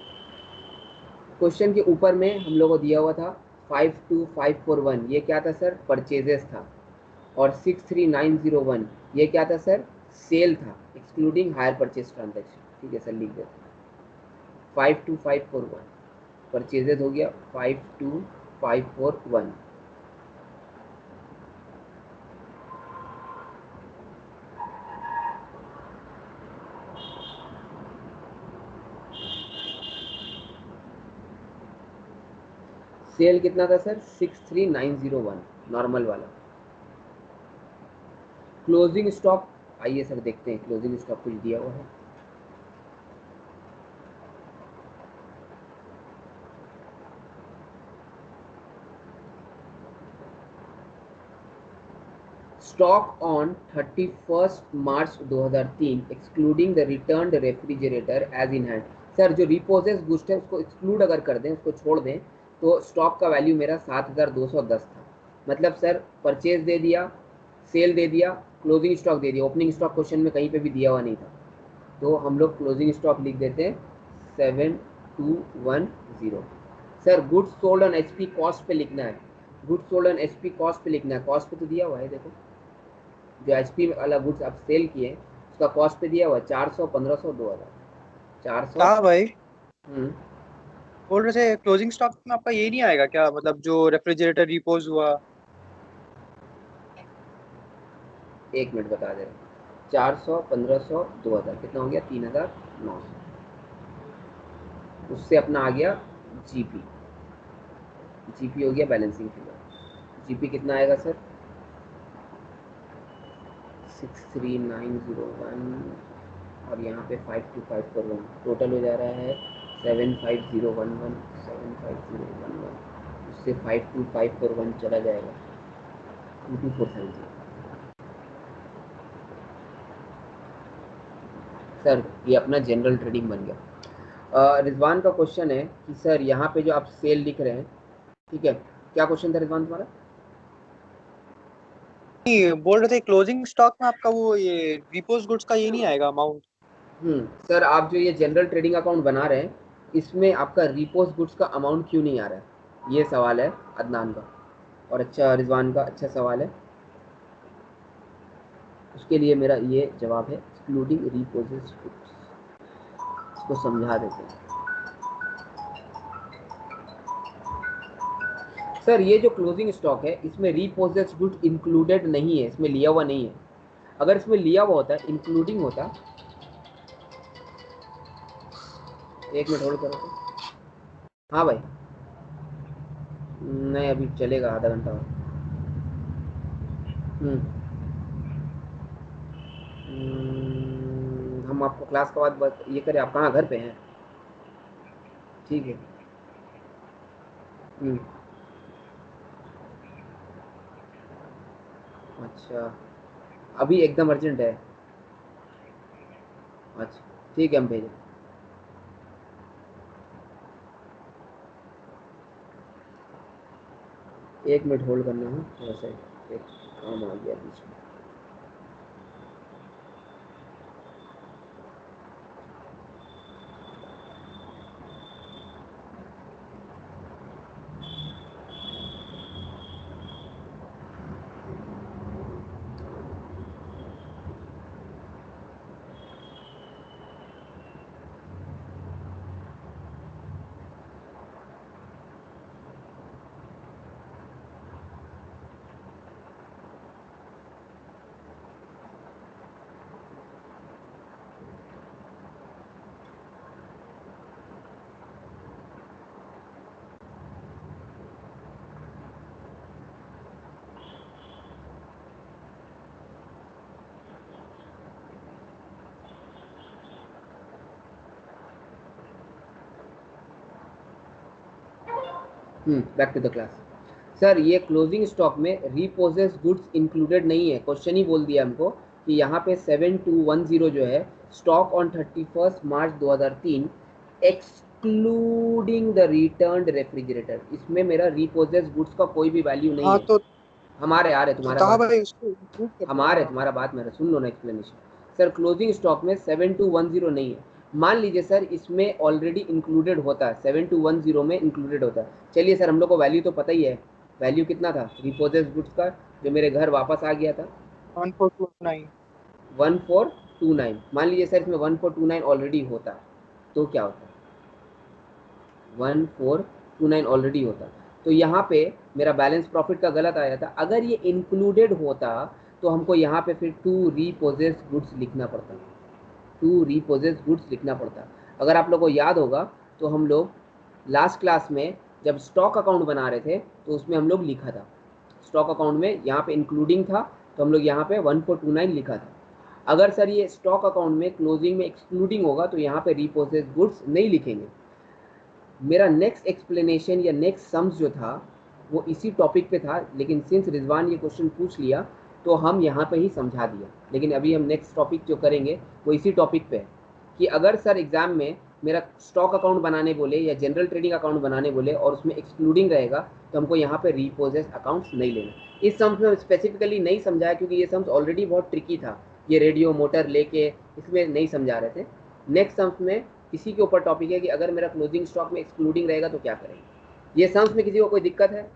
क्वेश्चन के ऊपर में हम लोग को दिया हुआ था 52541, ये क्या था सर, परचेजेस था। और 63901 ये क्या था सर, सेल था, एक्सक्लूडिंग हायर परचेज ट्रांजेक्शन। ठीक है सर, लिख देते हैं 52541 परचेजेज हो गया 52541। सेल कितना था सर, 63901 नॉर्मल वाला। क्लोजिंग स्टॉक, आइए सर देखते हैं क्लोजिंग स्टॉक कुछ दिया हुआ है। Stock on 31 March 2003 excluding the returned refrigerator as in hand. Sir जो रिपोजेस गुड्स है उसको एक्सक्लूड अगर कर दें, उसको छोड़ दें, तो स्टॉक का वैल्यू मेरा 7210 था। मतलब सर परचेज दे दिया, सेल दे दिया, क्लोजिंग स्टॉक दे दिया, ओपनिंग स्टॉक क्वेश्चन में कहीं पे भी दिया हुआ नहीं था, तो हम लोग क्लोजिंग स्टॉक लिख देते हैं 7210। Sir goods sold on HP cost पे लिखना है, goods sold on HP cost पे लिखना है, कॉस्ट पे तो दिया हुआ है, देखो जो एचपी वाला गुड्स आप सेल किए उसका कॉस्ट पे दिया हुआ है 400 1500 2000 400। हाँ भाई, हम्म, बोल रहे थे क्लोजिंग स्टॉक में आपका ये नहीं आएगा क्या, मतलब जो रेफ्रिजरेटर रिपोज हुआ। एक मिनट बता दे रहे, 400 1500 2000 कितना हो गया, 3900। उससे अपना आ गया जीपी, जीपी हो गया बैलेंसिंग फिगर। जीपी कितना आएगा सर, 63901 और यहाँ पे 52541, टोटल हो जा रहा है 75011 75011। उससे 52541 चला जाएगा 2247। सर ये अपना जनरल ट्रेडिंग बन गया। रिजवान का क्वेश्चन है कि सर यहाँ पे जो आप सेल लिख रहे हैं, ठीक है, क्या क्वेश्चन था रिजवान तुम्हारा? नहीं, बोल रहे थे क्लोजिंग स्टॉक में आपका वो ये रिपोज गुड्स का ये नहीं आएगा अमाउंट। सर आप जो ये जनरल ट्रेडिंग अकाउंट बना रहे हैं, इसमें आपका रिपोज गुड्स का अमाउंट क्यों नहीं आ रहा है? ये सवाल है अदनान का, और अच्छा रिजवान का अच्छा सवाल है। उसके लिए मेरा ये जवाब है एक्सक्लूडिंग रिपोजेस गुड्स। इसको समझा देते हैं। सर ये जो क्लोजिंग स्टॉक है इसमें रिपोजेस गुड्स इंक्लूडेड नहीं है, इसमें लिया हुआ नहीं है। अगर इसमें लिया हुआ होता, इंक्लूडिंग होता, एक मिनट होल्ड करो तो। हाँ भाई, नहीं अभी चलेगा आधा घंटा और। हम आपको क्लास के बाद ये करें, आप कहाँ घर पे हैं? ठीक है। अच्छा, अभी एकदम अर्जेंट है? अच्छा ठीक है, हम भेजें। एक मिनट होल्ड करना है, थोड़ा सा एक काम आ गया बीच में। Back to the class. Sir ये क्लोजिंग स्टॉक में रीपोजेस गुड्स इंक्लूडेड नहीं है। क्वेश्चन ही बोल दिया हमको कि यहाँ पे 7210 जो है stock on 31 March 2003 excluding the returned refrigerator, इसमें मेरा रीपोजेस गुड्स का कोई भी वैल्यू नहीं हाँ है। तो हमारे आ रहे तुम्हारा कहा बात, भाई उसको improve कर हमारे देना। तुम्हारा बात मेरा सुन लो ना एक्सप्लेनेशन। सर क्लोजिंग स्टॉक में 7210 नहीं है। मान लीजिए सर इसमें ऑलरेडी इंक्लूडेड होता है, 7210 में इंक्लूडेड होता है। चलिए सर हम लोग को वैल्यू तो पता ही है, वैल्यू कितना था रिपोजेस गुड्स का जो मेरे घर वापस आ गया था? 1429। 1429। मान लीजिए सर इसमें 1429 ऑलरेडी होता तो क्या होता? 1429 ऑलरेडी होता तो यहाँ पे मेरा बैलेंस प्रॉफिट का गलत आया था। अगर ये इंक्लूडेड होता तो हमको यहाँ पे फिर टू रीपोजेस गुड्स लिखना पड़ता, टू रीपोजेस गुड्स लिखना पड़ता। अगर आप लोग को याद होगा तो हम लोग लास्ट क्लास में जब स्टॉक अकाउंट बना रहे थे तो उसमें हम लोग लिखा था, स्टॉक अकाउंट में यहाँ पे इंक्लूडिंग था तो हम लोग यहाँ पे 1429 लिखा था। अगर सर ये स्टॉक अकाउंट में क्लोजिंग में एक्सक्लूडिंग होगा तो यहाँ पे रीपोजेस गुड्स नहीं लिखेंगे। मेरा नेक्स्ट एक्सप्लेनेशन या नेक्स्ट सम्स जो था वो इसी टॉपिक पे था, लेकिन सिंस रिजवान ये क्वेश्चन पूछ लिया तो हम यहाँ पे ही समझा दिया। लेकिन अभी हम नेक्स्ट टॉपिक जो करेंगे वो इसी टॉपिक पे है कि अगर सर एग्जाम में मेरा स्टॉक अकाउंट बनाने बोले या जनरल ट्रेडिंग अकाउंट बनाने बोले और उसमें एक्सक्लूडिंग रहेगा तो हमको यहाँ पे रीपोजेस अकाउंट्स नहीं लेना। इस सम्स में स्पेसिफिकली नहीं समझाया क्योंकि ये सम्स ऑलरेडी बहुत ट्रिकी था, ये रेडियो मोटर लेके इसमें नहीं समझा रहे थे। नेक्स्ट सम्स में इसी के ऊपर टॉपिक है कि अगर मेरा क्लोजिंग स्टॉक में एक्सक्लूडिंग रहेगा तो क्या करेंगे। ये सम्स में किसी को कोई दिक्कत है?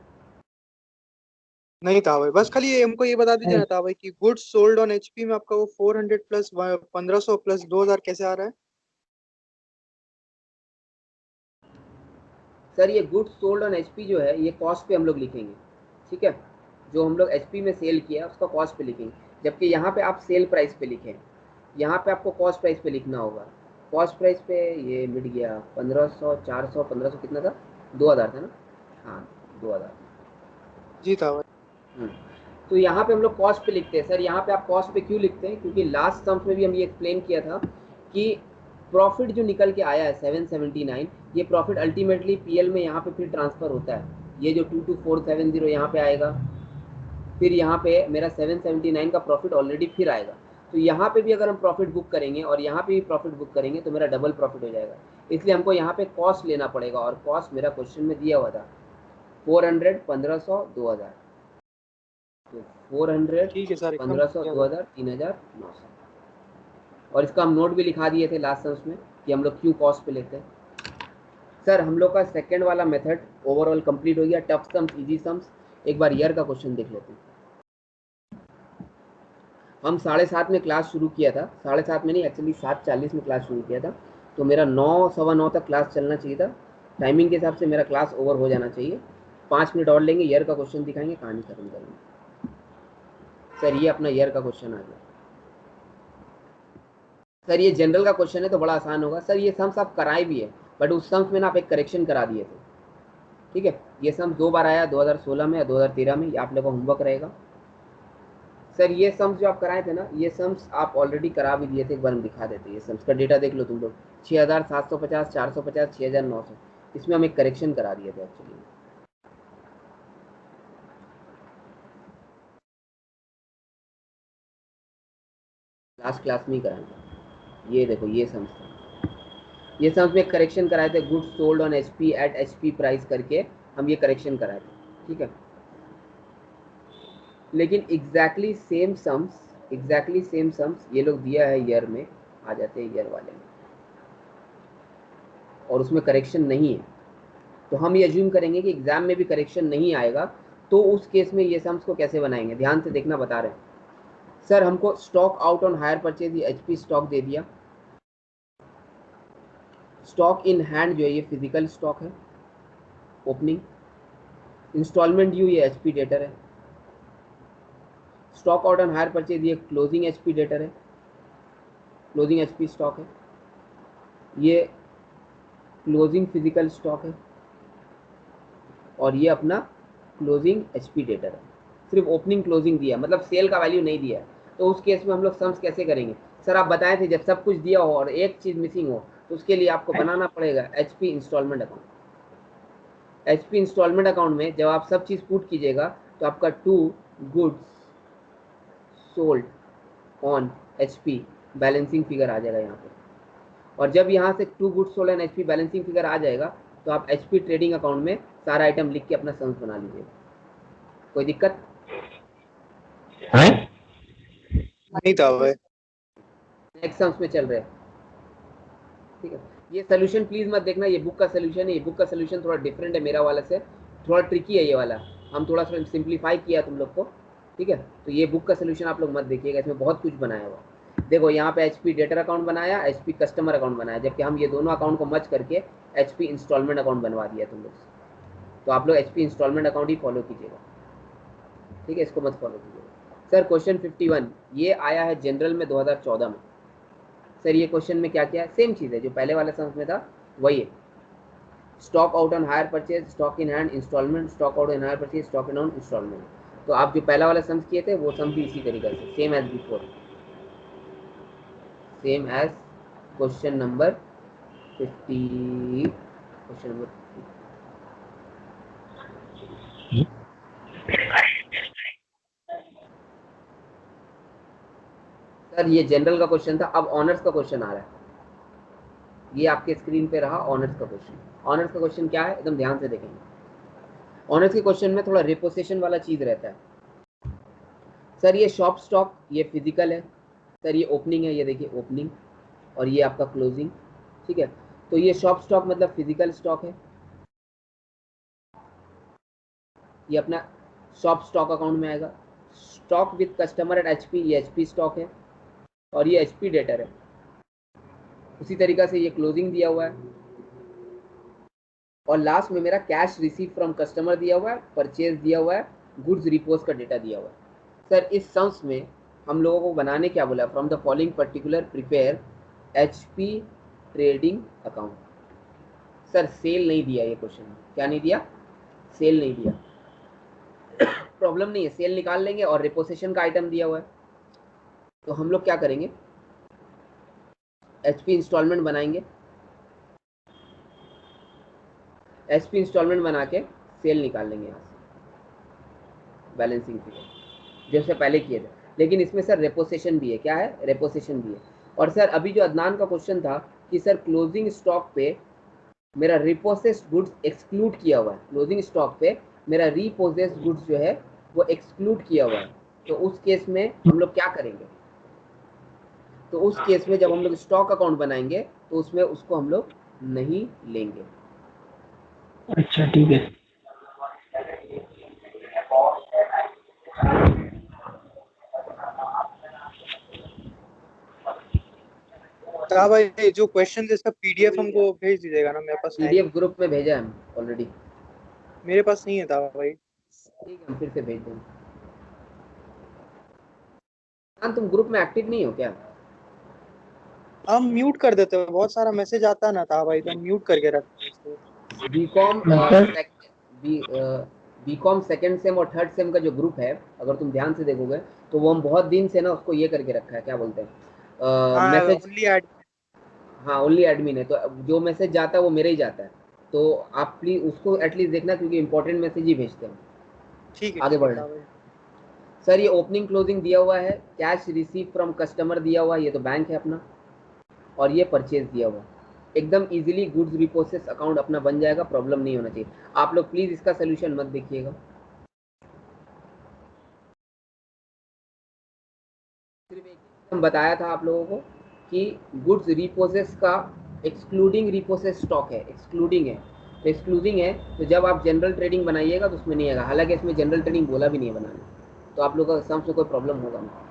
नहीं था भाई, बस खाली ये हमको ये बता दीजिए ना था भाई कि गुड्स सोल्ड ऑन एचपी में आपका वो 400 प्लस 1500 प्लस 2000 कैसे आ रहा है? सर ये गुड्स सोल्ड ऑन एचपी जो है ये कॉस्ट पे हम लोग लिखेंगे, ठीक है, जो हम लोग एचपी में सेल किया उसका कॉस्ट पे लिखेंगे, जबकि यहाँ पे आप सेल प्राइस पे लिखें, यहाँ पे आपको कॉस्ट प्राइस पे लिखना होगा। कॉस्ट प्राइस पे ये मिट गया 1500 400 1500 कितना था? 2000 था ना? हाँ 2000 जी था भाई। तो यहाँ पे हम लोग कॉस्ट पे लिखते हैं। सर यहाँ पे आप कॉस्ट पे क्यों लिखते हैं? क्योंकि लास्ट सम्स में भी हम ये एक्सप्लेन किया था कि प्रॉफिट जो निकल के आया है 779, ये प्रॉफिट अल्टीमेटली पीएल में यहाँ पे फिर ट्रांसफर होता है। ये जो 22470 यहाँ पे आएगा, फिर यहाँ पे मेरा 779 का प्रॉफिट ऑलरेडी फिर आएगा। तो यहाँ पे भी अगर हम प्रॉफिट बुक करेंगे और यहाँ पे भी प्रॉफिट बुक करेंगे तो मेरा डबल प्रॉफिट हो जाएगा। इसलिए हमको यहाँ पे कॉस्ट लेना पड़ेगा, और कॉस्ट मेरा क्वेश्चन में दिया हुआ था 400, 1500, 2000। तो 400, ठीक है सर, एकदम 1500, 2000, 3900। और इसका हम नोट भी लिखा दिए थे लास्ट सम्स में कि हम लोग क्यों कॉस्ट पे लेते हैं। सर हम लोग का सेकेंड वाला मेथड ओवरऑल कंप्लीट हो गया। टफ सम्स, इजी सम्स, एक बार ईयर का क्वेश्चन देख लेते हैं। हम 7:30 में क्लास शुरू किया था, 7:30 में नहीं, एक्चुअली 7:40 में क्लास शुरू किया था, तो मेरा 9, 9:15 तक क्लास चलना चाहिए था। टाइमिंग के हिसाब से मेरा क्लास ओवर हो जाना चाहिए। 5 मिनट और लेंगे, ईयर का क्वेश्चन दिखाएंगे, कहानी खत्म करेंगे। सर ये अपना ईयर का क्वेश्चन आ गया। सर ये जनरल का क्वेश्चन है तो बड़ा आसान होगा। सर ये सम्स आप कराए भी है, बट उस सम्स में ना आप एक करेक्शन करा दिए थे, ठीक है। ये सम्स 2 बार आया, 2016 में या 2013 में, ये आप लोगों का होमवर्क रहेगा। सर ये सम्स जो आप कराए थे ना, ये सम्स आप ऑलरेडी करा भी दिए थे, एक बार हम दिखा देते हैं। ये सम्स का डेटा देख लो तुम लोग, 6750, 450, 6900, इसमें हम एक करेक्शन करा दिए थे एक्चुअली। लास्ट क्लास में ही कराएंगे। ये देखो ये सम्स था, ये सम्स में करेक्शन कराए थे, goods sold on HP at HP price करके हम ये करेक्शन कराए थे, ठीक है। लेकिन एग्जैक्टली सेम सम्स ये लोग दिया है ईयर में, आ जाते हैं ईयर वाले में, और उसमें करेक्शन नहीं है। तो हम ये अज्यूम करेंगे कि एग्जाम में भी करेक्शन नहीं आएगा, तो उस केस में ये सम्स को कैसे बनाएंगे, ध्यान से देखना, बता रहे हैं। सर हमको stock out on hire purchase, ये एचपी स्टॉक दे दिया। स्टॉक इन हैंड जो है ये फिजिकल स्टॉक है, ओपनिंग। इंस्टॉलमेंट ड्यू ये एचपी डेटर है। Stock out on hire purchase ये क्लोजिंग एचपी डेटर है, क्लोजिंग एचपी स्टॉक है। ये क्लोजिंग फिजिकल स्टॉक है, और ये अपना क्लोजिंग एचपी डेटर है। सिर्फ ओपनिंग क्लोजिंग दिया, मतलब सेल का वैल्यू नहीं दिया। तो उस केस में हम लोग सम्स कैसे करेंगे? सर आप बताए थे जब सब कुछ दिया हो और एक चीज मिसिंग हो, तो उसके लिए आपको बनाना पड़ेगा HP instalment account. HP instalment account में जब आप सब चीज पुट कीजिएगा तो आपका to goods sold on HP balancing figure आ जाएगा यहाँ पे। और जब यहाँ से to goods sold on HP balancing figure आ जाएगा तो आप एचपी ट्रेडिंग अकाउंट में सारा आइटम लिख के अपना सम्स बना लीजिएगा। कोई दिक्कत नहीं था भाई। नेक्स्ट सम्स में चल रहे हैं, ठीक है। ये सोल्यूशन प्लीज मत देखना, ये बुक का सोल्यूशन है। ये बुक का सोल्यूशन थोड़ा डिफरेंट है मेरा वाला से, थोड़ा ट्रिकी है ये वाला, हम थोड़ा सा सिंप्लीफाई किया तुम लोग को, ठीक है। तो ये बुक का सोल्यूशन आप लोग मत देखिएगा, इसमें बहुत कुछ बनाया हुआ। देखो यहाँ पे एचपी डेटर अकाउंट बनाया, एचपी कस्टमर अकाउंट बनाया, जबकि हम ये दोनों अकाउंट को मच करके एचपी इंस्टॉलमेंट अकाउंट बनवा दिया तुम लोग से। तो आप लोग एचपी इंस्टॉलमेंट अकाउंट ही फॉलो कीजिएगा, ठीक है, इसको मत फॉलो कीजिएगा। सर क्वेश्चन 51 ये आया है जनरल में 2014 में। सर ये क्वेश्चन में क्या क्या है? सेम चीज़ है जो पहले वाले सम्स में था, वही है। Stock out on hire purchase, stock in hand instalment, stock out on hire purchase, stock in on instalment. तो आप जो पहला वाला सम्स किए थे वो सम भी इसी तरीके से same as before, same as question number 50, question number 50। सर ये जनरल का क्वेश्चन था, अब ऑनर्स का क्वेश्चन आ रहा है। ये आपके स्क्रीन पे रहा ऑनर्स का क्वेश्चन। ऑनर्स का क्वेश्चन क्या है, एकदम ध्यान से देखेंगे। ऑनर्स के क्वेश्चन में थोड़ा रिपोजिशन वाला चीज रहता है। सर ये शॉप स्टॉक ये फिजिकल है, सर ये ओपनिंग है, ये देखिए ओपनिंग, और ये आपका क्लोजिंग, ठीक है। तो ये शॉप स्टॉक मतलब फिजिकल स्टॉक है, ये अपना शॉप स्टॉक अकाउंट में आएगा। Stock with customer at HP ये एचपी स्टॉक है, और ये एचपी डेटर है। उसी तरीका से ये क्लोजिंग दिया हुआ है, और लास्ट में मेरा कैश रिसीव फ्रॉम कस्टमर दिया हुआ है, परचेज दिया हुआ है, गुड्स रिपोज का डेटा दिया हुआ है। सर इस सम्स में हम लोगों को बनाने क्या बोला? From the following particular prepare HP trading account. Sir sale नहीं दिया, ये क्वेश्चन क्या नहीं दिया? सेल नहीं दिया। प्रॉब्लम नहीं है, सेल निकाल लेंगे, और रिपोजिशन का आइटम दिया हुआ है। तो हम लोग क्या करेंगे, एचपी इंस्टॉलमेंट बनाएंगे, एचपी इंस्टॉलमेंट बना के सेल निकाल लेंगे यहाँ से बैलेंसिंग फिगर, जैसे पहले किए थे। लेकिन इसमें सर रेपोसेशन भी है। क्या है? रेपोसेशन भी है। और सर अभी जो अदनान का क्वेश्चन था कि सर क्लोजिंग स्टॉक पे मेरा रिपोसेस्ड गुड्स एक्सक्लूड किया हुआ है, क्लोजिंग स्टॉक पे मेरा रिपोसेस्ड गुड्स जो है वो एक्सक्लूड किया हुआ है, तो उस केस में हम लोग क्या करेंगे? तो उस केस में जब हम लोग स्टॉक अकाउंट बनाएंगे तो उसमें उसको हम लोग नहीं लेंगे। अच्छा ठीक है। हाँ भाई, जो क्वेश्चन इसका पीडीएफ हमको भेज दीजिएगा ना, मेरे पास है नहीं। पीडीएफ ग्रुप में भेजा है हम ऑलरेडी। मेरे पास नहीं है था भाई। ठीक है, हम फिर से भेज देंगे। हाँ, तुम ग्रुप में एक्टिव नहीं हो क्या? हम म्यूट कर देते हैं, बहुत सारा मैसेज आता ना था भाई, तो हम म्यूट करके रखते हैं इसको। बीकॉम मतलब बीकॉम सेकेंड सेम और थर्ड सेम का जो ग्रुप है, अगर तुम ध्यान से देखोगे तो वो हम बहुत दिन से ना उसको ये करके रखा है, क्या बोलते हैं, हाँ, मैसेज। Only add. हाँ, ओनली एडमिन है, तो जो मैसेज जाता है वो मेरे ही जाता है। तो आप प्लीज उसको एटलीस्ट देखना, क्योंकि इंपॉर्टेंट मैसेज ही भेजते हैं। आगे ठीक है बढ़ना था भाई। सर, ये ओपनिंग क्लोजिंग दिया हुआ है, कैश रिसीव फ्रॉम कस्टमर दिया हुआ है, ये तो बैंक है अपना, और ये परचेज दिया हुआ है। एकदम इजीली गुड्स रिपोसेस अकाउंट अपना बन जाएगा, प्रॉब्लम नहीं होना चाहिए। आप लोग प्लीज इसका सोल्यूशन मत देखिएगा। सिर्फ एक हम बताया था आप लोगों को कि गुड्स रिपोसेस का एक्सक्लूडिंग रिपोसेस स्टॉक है, एक्सक्लूडिंग है। तो एक्सक्लूडिंग है, तो जब आप जनरल ट्रेडिंग बनाइएगा तो उसमें नहीं आएगा। हालांकि इसमें जनरल ट्रेडिंग बोला भी नहीं है बनाना, तो आप लोगों का सम से कोई प्रॉब्लम होगा नहीं।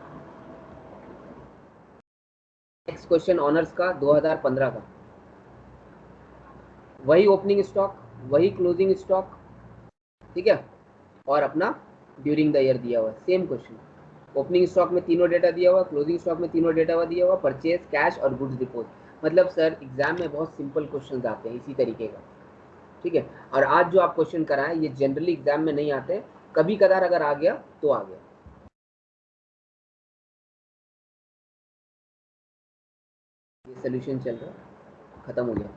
नेक्स्ट क्वेश्चन ऑनर्स का 2015 का, वही ओपनिंग स्टॉक, वही क्लोजिंग स्टॉक, ठीक है, और अपना ड्यूरिंग द ईयर दिया हुआ, सेम क्वेश्चन। ओपनिंग स्टॉक में तीनों डेटा दिया हुआ, क्लोजिंग स्टॉक में तीनों डेटा दिया हुआ, परचेज, कैश और गुड्स डिपोजिट। मतलब सर एग्जाम में बहुत सिंपल क्वेश्चन आते हैं इसी तरीके का, ठीक है। और आज जो आप क्वेश्चन कराएं ये जनरली एग्जाम में नहीं आते, कभी कदार अगर आ गया तो आ गया। ये सोल्यूशन चल रहा है, खत्म हो गया।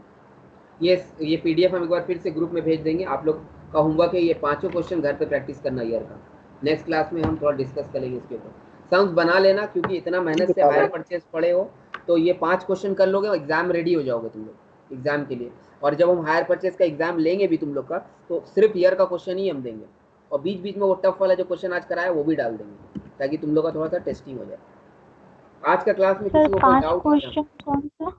ये पीडीएफ हम एक बार फिर से ग्रुप में भेज देंगे। आप लोग का होमवर्क है ये पांचों क्वेश्चन घर पे प्रैक्टिस करना ईयर का। नेक्स्ट क्लास में हम थोड़ा डिस्कस करेंगे इसके ऊपर। सम्स बना लेना, क्योंकि इतना मेहनत से हायर परचेज पढ़े हो, तो ये 5 क्वेश्चन कर लोगे, एग्जाम रेडी हो जाओगे तुम लोग एग्जाम के लिए। और जब हम हायर परचेज का एग्जाम लेंगे भी तुम लोग का, तो सिर्फ ईयर का क्वेश्चन ही हम देंगे, और बीच बीच में वो टफ वाला जो क्वेश्चन आज कराया वो भी डाल देंगे, ताकि तुम लोग का थोड़ा सा टेस्टिंग हो जाए। आज का क्लास में सर किसी को कोई 5 डाउट? क्वेश्चन कौन सा?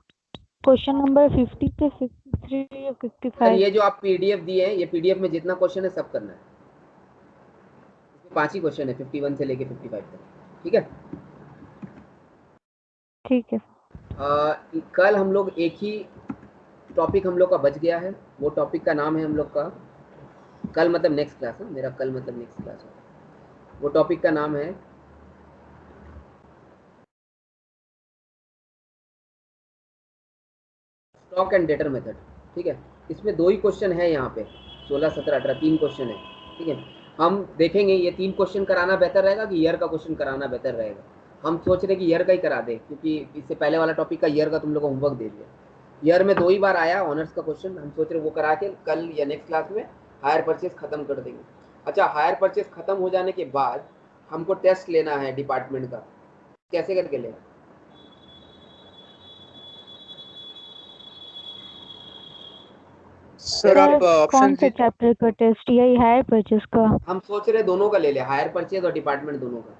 क्वेश्चन नंबर 50 से 53 या सर 55? ये जो आप पीडीएफ दिए हैं, ये पीडीएफ में जितना क्वेश्चन है सब करना है। इसमें 5 ही क्वेश्चन है, 51 से लेके 55 तक, ठीक है। ठीक है। कल हम लोग एक ही टॉपिक हम लोग का बच गया है, वो टॉपिक का नाम है हम लोग का, कल मतलब नेक्स्ट क्लास है मेरा, कल मतलब नेक्स्ट क्लास है। वो टॉपिक का नाम है स्टॉक एंड डेटर मेथड, ठीक है। इसमें 2 ही क्वेश्चन है यहाँ पे, 16, 17, 18 3 क्वेश्चन है, ठीक है। हम देखेंगे ये 3 क्वेश्चन कराना बेहतर रहेगा कि ईयर का क्वेश्चन कराना बेहतर रहेगा। हम सोच रहे कि ईयर का ही करा दे, क्योंकि इससे पहले वाला टॉपिक का ईयर का तुम लोग को होमवर्क दे दिया। ईयर में 2 ही बार आया ऑनर्स का क्वेश्चन, हम सोच रहे वो करा के कल या नेक्स्ट क्लास में हायर परचेज खत्म कर देंगे। अच्छा, हायर परचेज खत्म हो जाने के बाद हमको टेस्ट लेना है डिपार्टमेंट का, कैसे करके लेना? सर आप कौन ऑप्शन सा चैप्टर का टेस्ट? यही हायर परचेज का? हम सोच रहे दोनों का ले ले, हायर परचेज और डिपार्टमेंट दोनों का।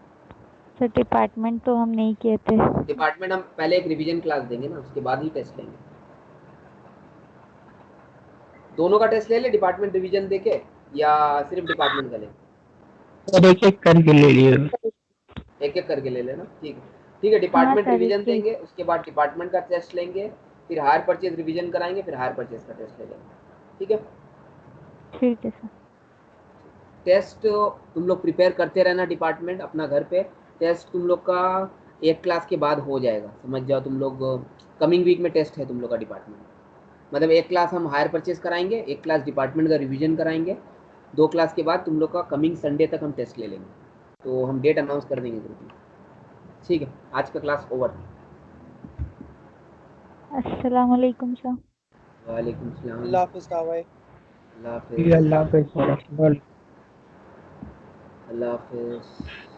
सर डिपार्टमेंट तो हम नहीं किए थे। डिपार्टमेंट हम पहले एक रिवीजन क्लास देंगे ना, उसके बाद ही टेस्ट लेंगे। दोनों का टेस्ट ले ले, डिपार्टमेंट रिवीजन देके, या सिर्फ डिपार्टमेंट का ले? और एक एक करके ले लिए। एक एक करके ले लेना, ठीक है। ठीक है, हाँ डिपार्टमेंट सर, रिवीजन एक ही। देंगे, उसके बाद डिपार्टमेंट का टेस्ट लेंगे, फिर हायर परचेज रिवीजन कराएंगे, फिर हायर परचेज का टेस्ट ले लेंगे, ठीक है। ठीक है सर। टेस्ट तुम लोग प्रिपेयर करते रहना, डिपार्टमेंट अपना घर पे। टेस्ट तुम लोग का एक क्लास के बाद हो जाएगा, समझ जाओ तुम लोग। कमिंग वीक में टेस्ट है तुम लोग का डिपार्टमेंट, मतलब एक क्लास हम हायर परचेज कराएंगे, एक क्लास डिपार्टमेंट का रिवीजन कराएंगे, 2 क्लास के बाद तुम लोग का कमिंग संडे तक हम टेस्ट ले लेंगे। तो हम डेट अनाउंस कर देंगे ग्रुप में, ठीक है। आज का क्लास ओवर। अस्सलाम वालेकुम सर। वालेकुम सलाम। अल्लाह हाफिज़ भाई। अल्लाह हाफिज़। अल्लाह हाफिज़। अल्लाह हाफिज़।